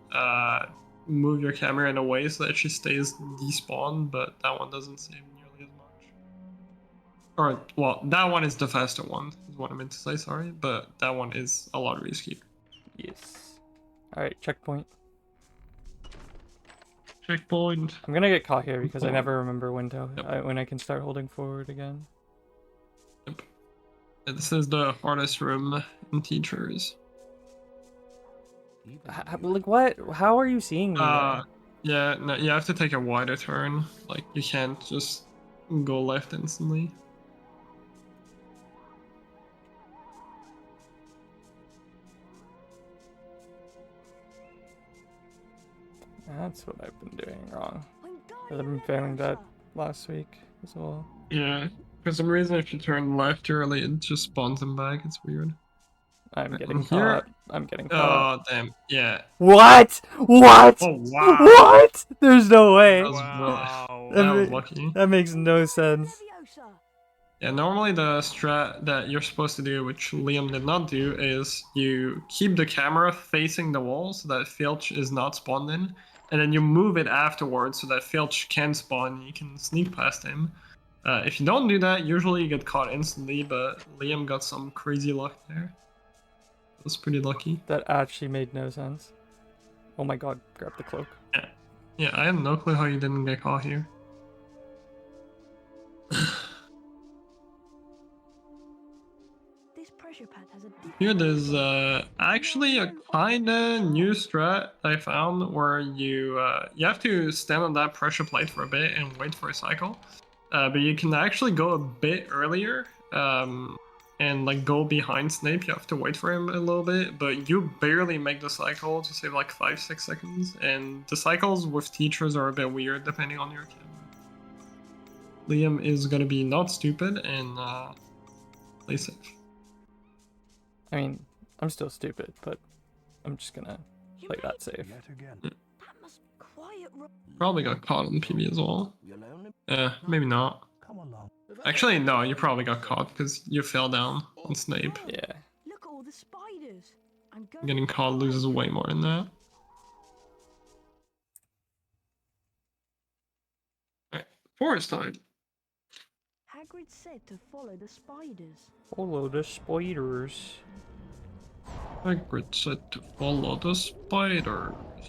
move your camera in a way so that she stays despawned, but that one doesn't save nearly as much. Or, well, that one is the faster one, is what I meant to say, sorry, but that one is a lot riskier. Yes. Alright, checkpoint. Checkpoint. I'm gonna get caught here because I never remember when I can start holding forward again. Yep. This is the hardest room in teachers. Like what? How are you seeing me? Yeah, no, you have to take a wider turn. Like, you can't just go left instantly. That's what I've been doing wrong. I've been failing that last week as well. Yeah, for some reason if you turn left early, it just spawns them back. It's weird. I'm getting Here- caught. I'm getting caught. Oh, damn. Yeah. What? What? Oh, wow. What? There's no way. That was, Wow. that was lucky. That makes no sense. Yeah, normally the strat that you're supposed to do, which Liam did not do, is you keep the camera facing the wall so that Filch is not spawned in, and then you move it afterwards so that Filch can spawn and you can sneak past him. If you don't do that, usually you get caught instantly, but Liam got some crazy luck there. It was pretty lucky. That actually made no sense. Oh my god, grab the cloak. Yeah, I have no clue how you didn't get caught here. This pressure pad has a Here there's actually a kinda new strat I found where you have to stand on that pressure plate for a bit and wait for a cycle. But you can actually go a bit earlier and like go behind Snape, you have to wait for him a little bit, but you barely make the cycle to save like 5-6 seconds, and the cycles with teachers are a bit weird depending on your camera. Liam is gonna be not stupid and play safe. I mean, I'm still stupid, but I'm just gonna play that safe. Yet again. That must be quiet. Probably got caught on PB as well. You'll only Maybe not. come along. Actually, no, you probably got caught because you fell down on Snape. Yeah. Look at all the spiders. I'm going. Getting caught loses way more than that. Alright, forest time. Hagrid said to follow the spiders. Follow the spiders. Hagrid said to follow the spiders.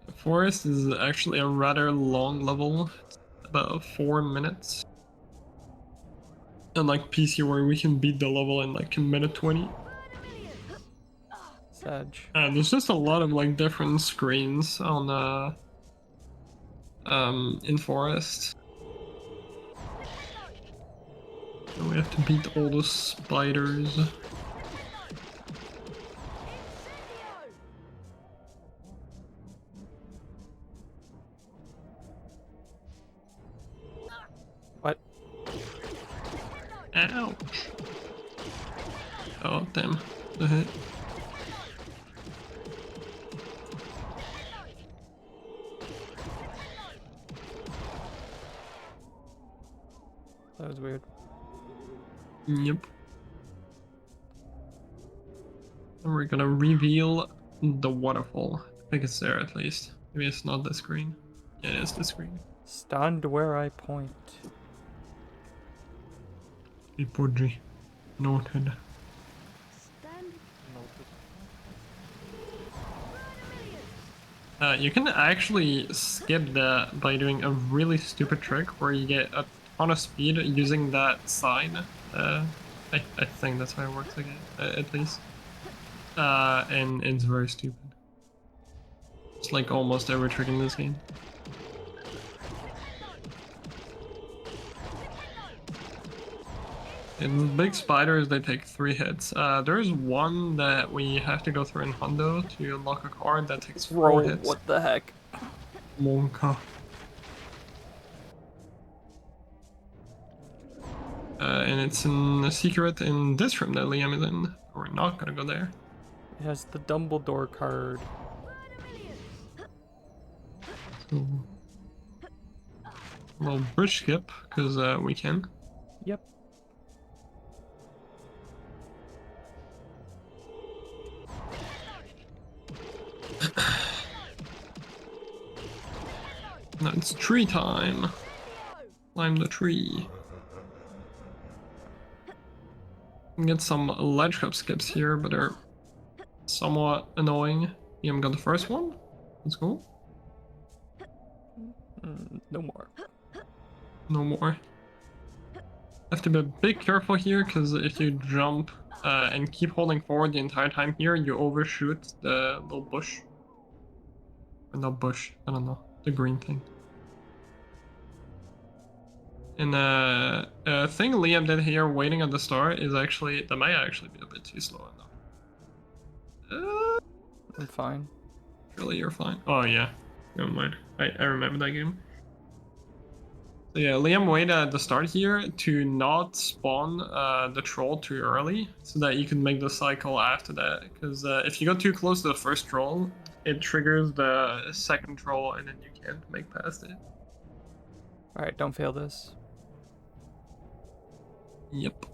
The forest is actually a rather long level. It's about 4 minutes. Unlike PC where we can beat the level in like a minute 20. Sag. There's just a lot of like different screens on in forest. And we have to beat all the spiders. What? Ouch. Oh damn. The hit. That was weird. Yep. And we're gonna reveal the waterfall. I think it's there at least. Maybe it's not this screen. Yeah, it is the screen. Stand where I point. Ipodji. Noted. Stand. You can actually skip that by doing a really stupid trick where you get a ton of speed using that sign. I think that's how it works again, at least. And it's very stupid. It's like almost every trick in this game. In big spiders, they take 3 hits. There's one that we have to go through in Hondo to unlock a card that takes 4 hits. What the heck? Monka. And it's in a secret in this room that Liam is in. We're not gonna go there. It has the Dumbledore card. So, a little bridge skip, because we can. Yep. Now it's tree time. Climb the tree. Get some ledge cup skips here, but they're somewhat annoying. Liam got the first one. Let's go. No more. No more. Have to be a bit careful here, because if you jump and keep holding forward the entire time here, you overshoot the little bush. Or not bush, I don't know. The green thing. And a thing Liam did here waiting at the start is actually, that might actually be a bit too slow enough. I'm fine. Surely you're fine. Oh yeah, never mind. I remember that game. So yeah, Liam waited at the start here to not spawn the troll too early, so that you can make the cycle after that. Because if you go too close to the first troll, it triggers the second troll and then you can't make past it. Alright, don't fail this. Yep.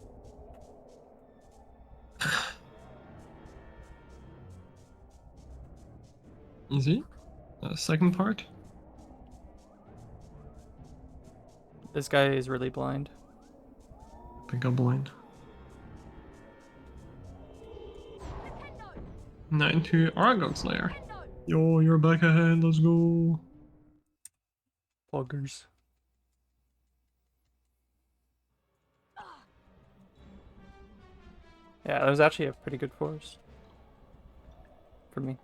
Easy. Second part. This guy is really blind. Pick up blind. 9 to Argon's lair. Yo, you're back ahead. Let's go. Buggers. Yeah, that was actually a pretty good force. For me.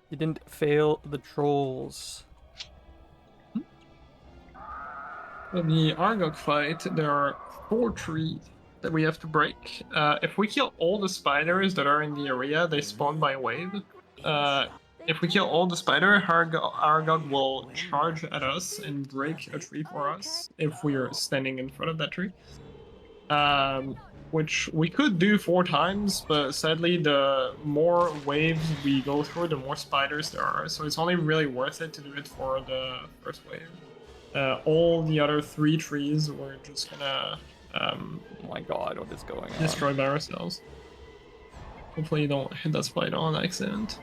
You didn't fail the trolls. In the Argok fight, there are 4 trees that we have to break. If we kill all the spiders that are in the area, they spawn by wave. If we kill all the spider, Argok will charge at us and break a tree for us if we are standing in front of that tree. Which we could do 4 times, but sadly the more waves we go through, the more spiders there are. So it's only really worth it to do it for the first wave. All the other 3 trees we're just gonna Oh my god, what is going on? destroy by ourselves. Hopefully you don't hit that spider on accident.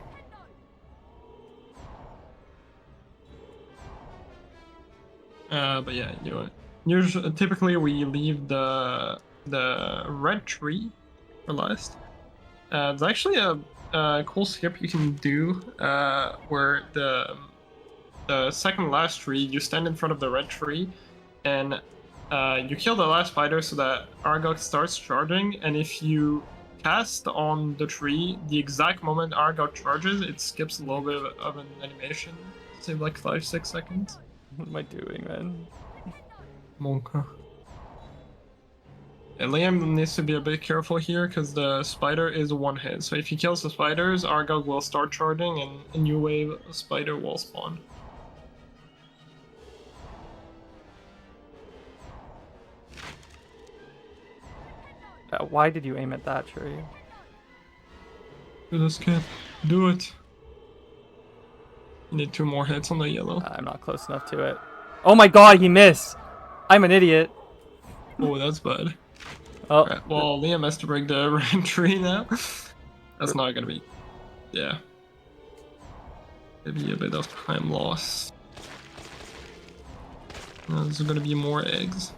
But yeah, you know, usually typically we leave the red tree for last. There's actually a cool skip you can do where the second last tree, you stand in front of the red tree, and you kill the last spider so that Argok starts charging, and if you cast on the tree, the exact moment Argok charges, it skips a little bit of an animation. Save like 5-6 seconds. What am I doing, man? Monka. And Liam needs to be a bit careful here because the spider is 1 hit. So if he kills the spiders, Argok will start charging and a new wave of spider will spawn. Why did you aim at that tree? You just can't do it. You need 2 more hits on the yellow. I'm not close enough to it. Oh my god, he missed! I'm an idiot. Oh, that's bad. Oh. Right, well, Liam has to break the red tree now. That's not gonna be... Yeah. Maybe a bit of time loss. There's gonna be more eggs.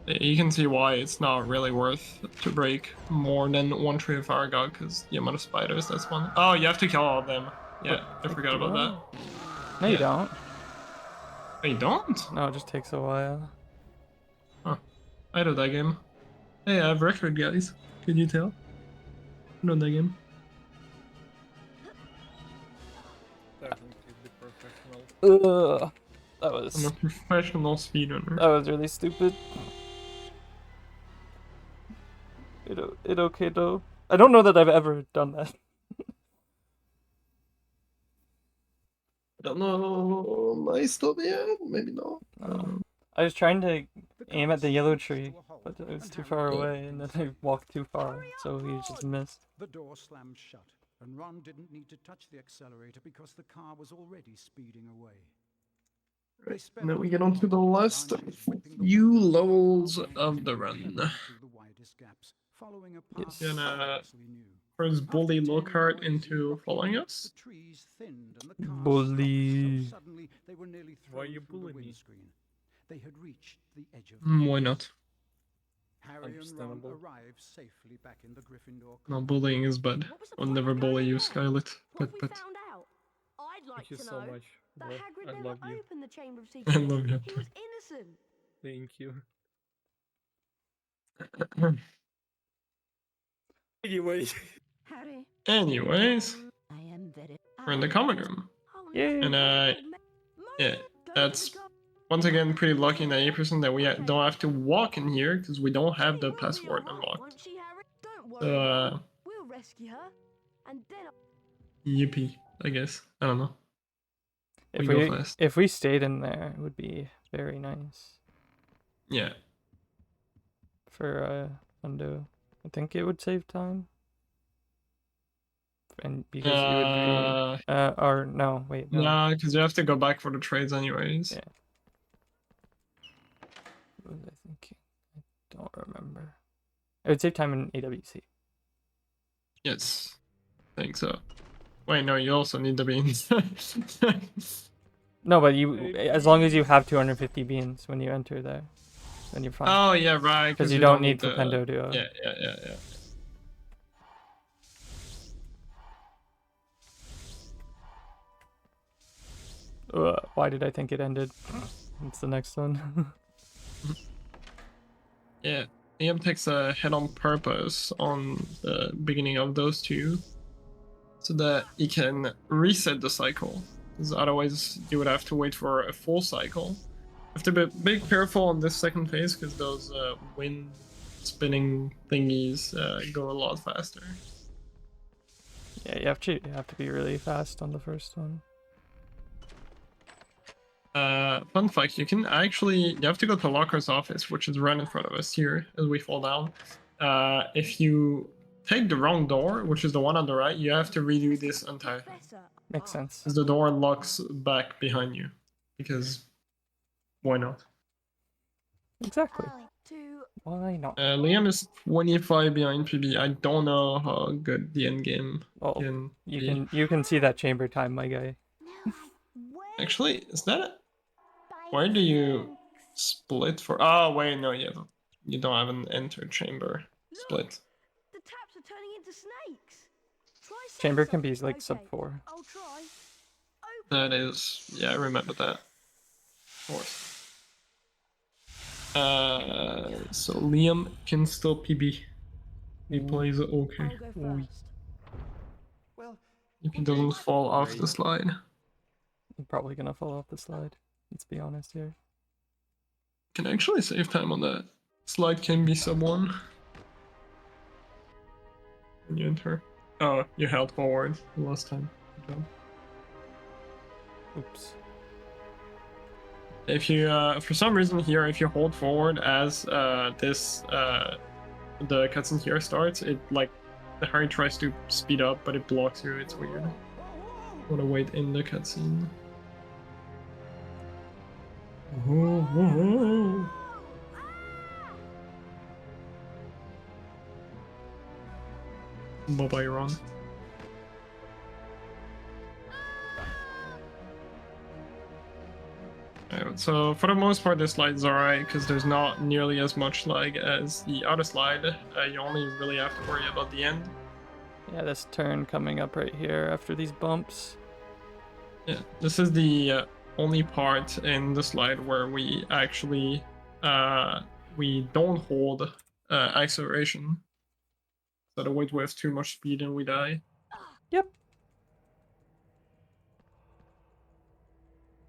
You can see why it's not really worth to break more than 1 tree of Argok, because the amount of spiders that's one. Oh, you have to kill all of them. Yeah, I forgot about that. No, you don't. Oh, you don't? No, it just takes a while. Huh. I know that game. Hey, I have record, guys. Can you tell? I know that game. Ugh. That was... I'm a professional speedrunner. That was really stupid. It okay though. I don't know that I've ever done that. I don't know. Am I still there? Maybe not. I was trying to aim at the yellow tree, but it was too far away, and then I walked too far, so he just missed. The door slammed shut, and Ron didn't need to touch the accelerator because the car was already speeding away. Right, now we get on to the last few levels of the run. Yes. Gonna first bully Lockhart into following us. Bully. Why you bullying me? They had reached the edge of Why not? Harry and Ron arrived safely back in the Gryffindor. No, bullying is bad. I'll never bully you, Skylet. But. I'd like Thank you to so know much. that Well, Hagrid I never love you. opened the Chamber of I Secrets. love you. He was innocent. Thank you. Anyway. Harry. Anyways, I am very... we're in the common room. Yay. And yeah, that's once again pretty lucky in 80% that we don't have to walk in here because we don't have the password unlocked. We'll rescue her, and then Yippee, I guess. I don't know. If we stayed in there, it would be very nice. Yeah. For undo, I think it would save time. And because you would be, or no, wait, no. Nah, because you have to go back for the trades anyways. Yeah. What was I thinking? I don't remember. It would save time in AWC. Yes, I think so. Wait, no, you also need the beans. No, but as long as you have 250 beans when you enter there, then you're fine. Oh yeah, right. Because you don't need Flipendo Duo. Yeah. Why did I think it ended? It's the next one. Yeah. Liam takes a hit on purpose on the beginning of those two, so that he can reset the cycle. Because otherwise, you would have to wait for a full cycle. You have to be careful on this second phase because those wind spinning thingies go a lot faster. Yeah, you have to be really fast on the first one. Fun fact, you have to go to Locker's office, which is right in front of us here as we fall down. If you take the wrong door, which is the one on the right, you have to redo this entire thing. Makes sense. Because the door locks back behind you. Because why not? Exactly. Why not? Liam is 25 behind PB. I don't know how good the end game can be. You can see that chamber time, my guy. Actually, is that it? Where do you split for? Oh wait, no, you don't have an enter chamber split. The taps are turning into snakes. Try Chamber can be like sub 4. I'll try. That is, yeah, I remember that. Of course. So Liam can still PB. He plays it okay. I'll go first. Well, If he doesn't fall off the slide. I'm probably gonna fall off the slide. Let's be honest here. Can actually save time on that. Slide can be sub 1. When you enter. Oh, you held forward the last time. Good job. Oops. If you, for some reason here, if you hold forward as the cutscene here starts, it like Harry tries to speed up, but it blocks you. It's weird. Wanna wait in the cutscene. Bye-bye, Ron. Alright, so for the most part this slide is alright because there's not nearly as much lag as the other slide. You only really have to worry about the end. Yeah, this turn coming up right here after these bumps. Yeah, this is the only part in the slide where we actually we don't hold acceleration. So otherwise we have too much speed and we die. Yep.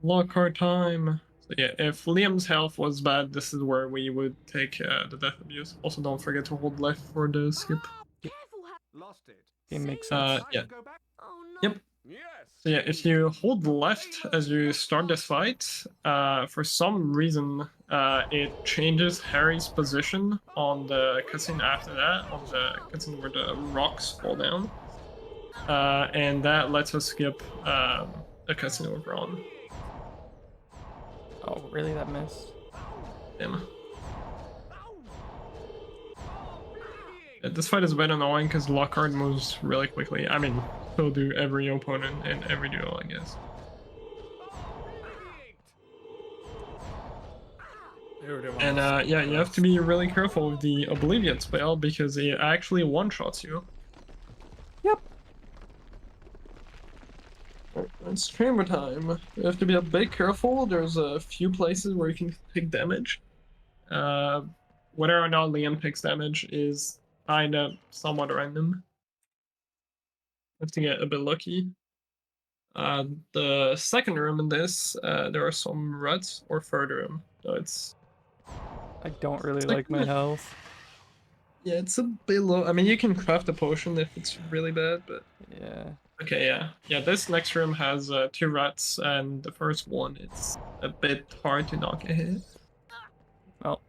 Lockhart time. So yeah, if Liam's health was bad, this is where we would take the death abuse. Also, don't forget to hold left for the skip. Lost it. It makes sense. Yeah. Go back. Oh no. Yep. Yes. So yeah, if you hold left as you start this fight, for some reason, it changes Harry's position on the cutscene after that, on the cutscene where the rocks fall down. And that lets us skip a cutscene over on. Oh, really? That missed? Damn. Yeah, this fight is a bit annoying because Lockhart moves really quickly. I mean, so do every opponent in every duel, I guess. And yeah, you have to be really careful with the Oblivion spell because it actually one-shots you. Yep. It's chamber time. You have to be a bit careful. There's a few places where you can take damage. Whether or not Liam takes damage is kinda somewhat random. Have to get a bit lucky. The second room in this, there are some ruts, or third room. So it's... I don't really like my health. Yeah, it's a bit low. I mean, you can craft a potion if it's really bad, but... Yeah. Okay, yeah. Yeah, this next room has 2 ruts, and the first one, it's a bit hard to not get hit. Oh.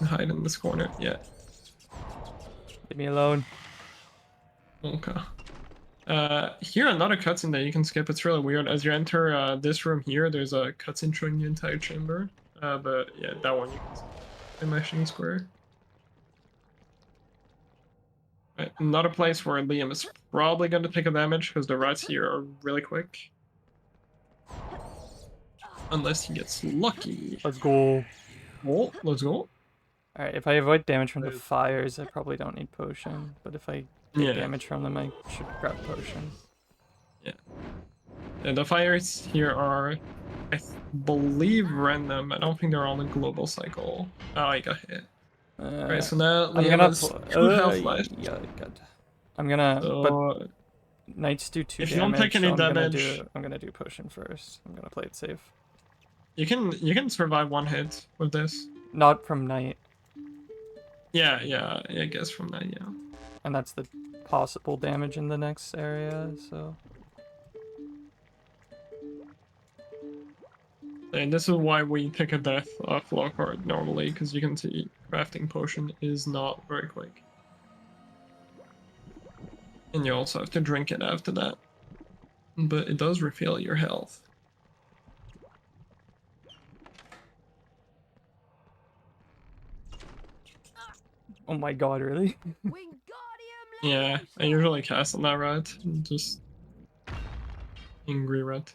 Hide in this corner, yeah. Leave me alone. Okay. Here, another cutscene that you can skip. It's really weird. As you enter this room here, there's a cutscene showing the entire chamber. But yeah, that one you can skip. Dimension Square. Right, another place where Liam is probably going to take a damage because the rats here are really quick. Unless he gets lucky. Let's go. Oh, let's go. Alright, if I avoid damage from the fires, I probably don't need potion. But if I take damage from them, I should grab potion. Yeah. And the fires here are, I believe, random. I don't think they're on a global cycle. Oh, I got hit. Alright, so now I'm Liam gonna has 2 health left. yeah, good. I'm gonna but So knights do 2 if you damage. don't take any so damage, I'm gonna do potion first. I'm gonna play it safe. you can survive 1 hit with this. Not from knight, Yeah, I guess from that, yeah. and that's the possible damage in the next area, so And this is why we take a death off Lockhart normally, because you can see crafting potion is not very quick. And you also have to drink it after that. But it does refill your health. oh my god, really? Yeah, I usually cast on that rat. Just angry rat.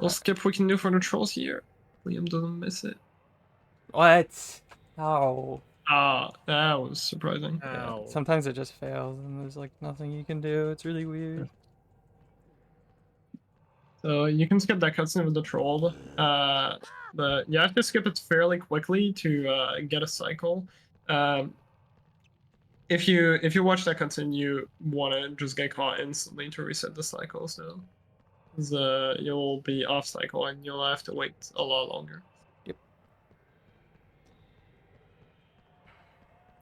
We'll skip we can do for the trolls here. Liam doesn't miss it. What? How? Ah, that was surprising. Yeah, Ow. sometimes it just fails and there's like nothing you can do. It's really weird. So you can skip that cutscene with the troll, but you have to skip it fairly quickly to get a cycle. If you watch that cutscene, you want to just get caught instantly to reset the cycle. So you'll be off cycle and you'll have to wait a lot longer. Yep.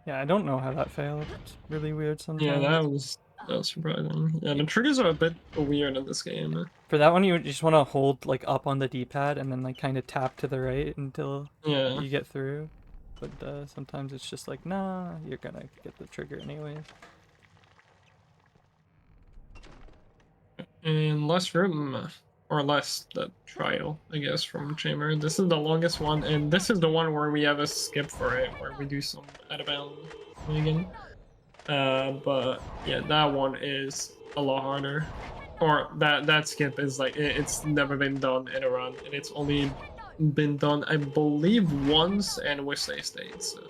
Yeah, I don't know how that failed. It's really weird sometimes. Yeah, that was surprising. Yeah, the triggers are a bit weird in this game. For that one, you just want to hold like up on the D-pad and then like kind of tap to the right until you get through. But sometimes it's just like, nah, you're gonna get the trigger anyways. In last room, or last trial, I guess, from Chamber. This is the longest one, and this is the one where we have a skip for it, where we do some out of bound again. But yeah, that one is a lot harder. Or that skip is like it's never been done in a run, and it's only been done, I believe, once and with save states. So.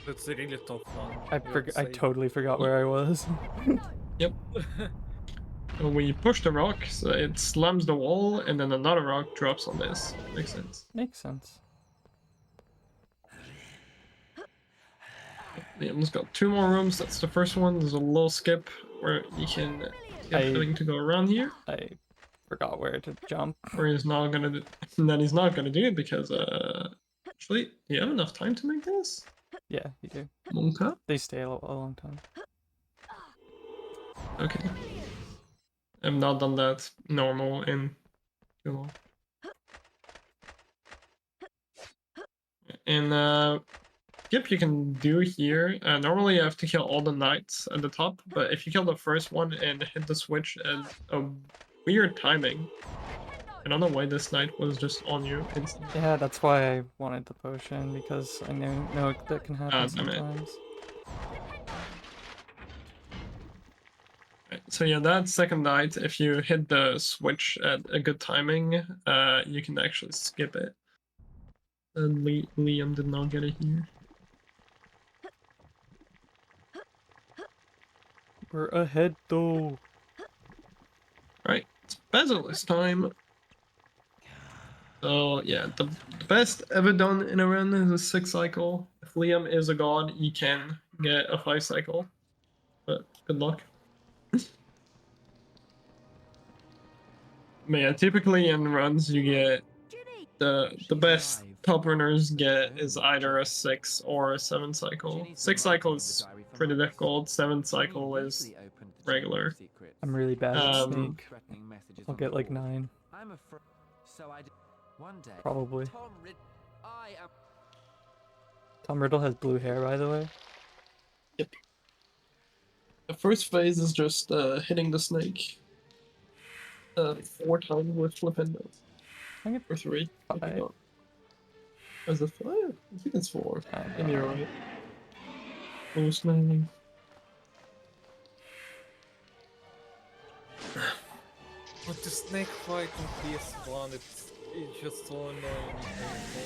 That's a really tough one. I totally forgot where I was. Yep. So we push the rock, so it slams the wall, and then another rock drops on this. Makes sense. Makes sense. Liam's got 2 more rooms. That's the first one. There's a little skip where you can get everything to go around here. I forgot where to jump. Or he's not gonna do, then he's not gonna do it because actually, do you have enough time to make this? Yeah, you do. Okay. They stay a long time. Okay. I've not done that normal in too long. And skip you can do here. Normally you have to kill all the knights at the top, but if you kill the first one and hit the switch at a weird timing, I don't know why this knight was just on you instantly. Yeah, that's why I wanted the potion, because I know that can happen sometimes. Right, so yeah, that second knight, if you hit the switch at a good timing, you can actually skip it. And Liam did not get it here. We're ahead though. Right, it's Basilisk time. So yeah, the best ever done in a run is a 6 cycle. If Liam is a god, he can get a 5 cycle. But good luck. But yeah, typically in runs you get the best top runners get is either a 6 or a 7 cycle. 6 cycle is pretty difficult, 7 cycle is regular. I'm really bad at Snake. I'll get like 9. Probably. Tom Riddle has blue hair, by the way. Yep. The first phase is just hitting the snake 4 times with Flipendo. Or 3. 5. Is it 5? I think it's 4. Maybe you're right. Oh, snake. But the snake fight on PS1, it's just so annoying and painful.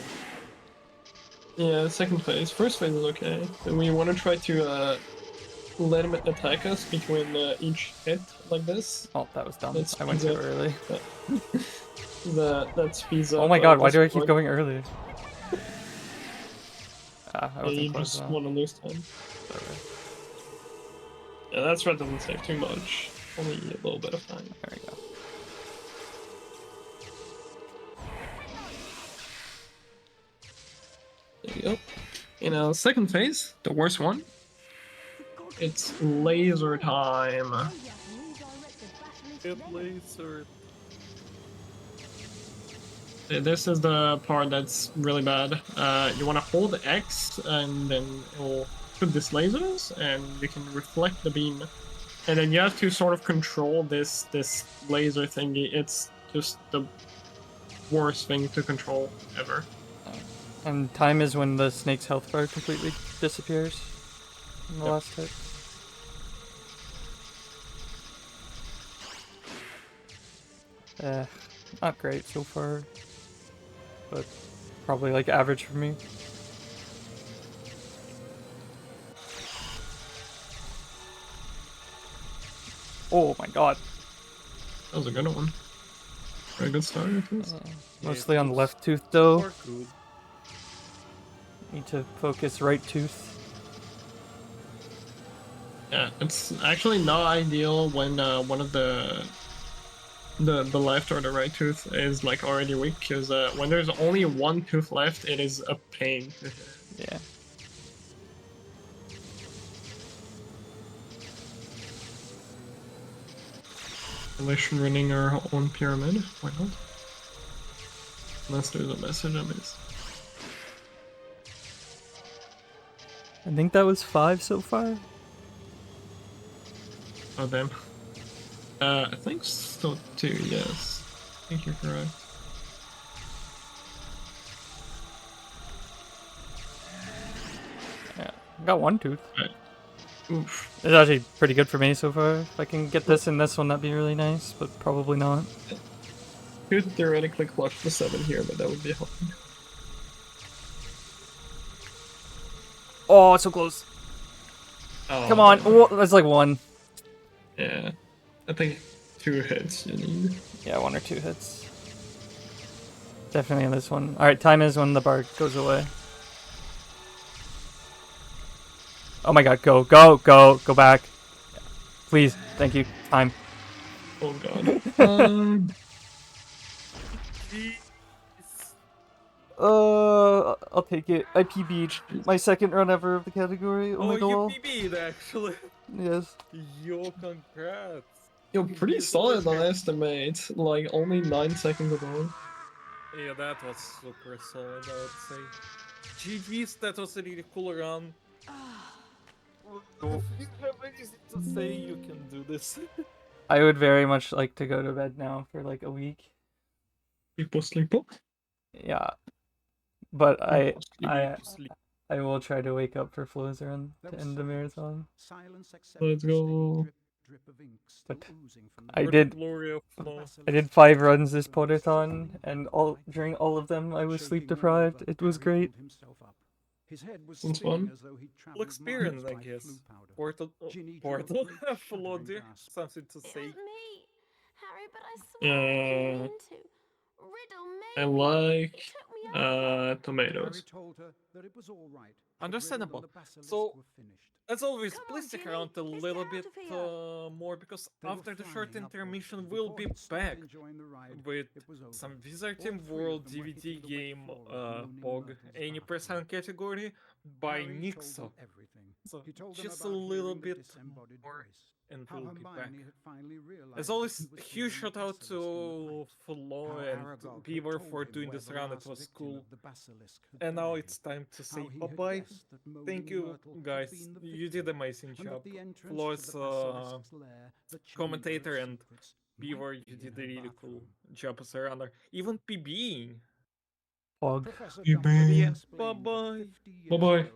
Yeah, second phase. First phase is okay. Then we want to try to let him attack us between each hit, like this. Oh, that was dumb. I went too early. That speeds up. Oh my god, why do I keep going early? I Yeah, wasn't you close just enough. want to lose time. Okay. Yeah, that threat doesn't save too much. Only a little bit of time. There we go. There you go. In a second phase, the worst one, it's laser time. It laser. This is the part that's really bad. You want to hold X and then it will shoot these lasers and you can reflect the beam. And then you have to sort of control this laser thingy. It's just the worst thing to control ever. And time is when the snake's health bar completely disappears in the last hit. Not great so far, but probably like average for me. Oh my god. That was a good one. Very good start, at least. Mostly on the left tooth though. Need to focus right tooth. Yeah, it's actually not ideal when one of the left or the right tooth is like already weak, because when there's only one tooth left, it is a pain. Yeah. Relation running our own pyramid. Why not? Unless there's a message I missed. I think that was 5 so far. Oh damn. I think so too, yes. I think you're correct. Yeah, got one tooth. Right. Oof. It's actually pretty good for me so far. If I can get this and this one, that'd be really nice, but probably not. Could theoretically clutch the 7 here, but that would be hard. Oh, so close. Oh, Come on. Oh, that's like 1. Yeah. I think 2 hits you need. Yeah, 1 or 2 hits. Definitely on this one. Alright, time is when the bar goes away. Oh my god, go back. Please, thank you. Time. Oh god. I'll take it. I PB'd my second run ever of the category. Oh my god. You PB'd actually. Yes. Yo, congrats. Yo, pretty solid on estimate. Like, only 9 seconds ago. Yeah, that was super solid, I would say. GG's, that was a really cool run. If you have anything to say, you can do this. I would very much like to go to bed now for like a week. Sleep. Yeah. But I Sleep. will try to wake up for Flo's run to end the marathon. Let's go. But For the glory of Flo. I did 5 runs this Potterthon, and during all of them I was sleep deprived. It was great. Sounds fun. Full experience, I guess. Portal, Flo, do you have something to say? It was me, Harry, but I swear I didn't mean to. Riddle made I me. like It took me over. tomatoes. Understandable. So, as always, please stick around a little bit more, because after the short intermission we'll be back with some Wizarding World DVD game POG, any percent category by Nixo. So, just a little bit more and we'll be back. As always, huge shout out to Flo and Beaver for doing this run, it was cool. And now it's time to say bye-bye. Thank you guys, you did an amazing job. Flo is commentator, and Beaver, you did a really cool job as a runner. Even PBing. Fog. Bye-bye. Bye-bye.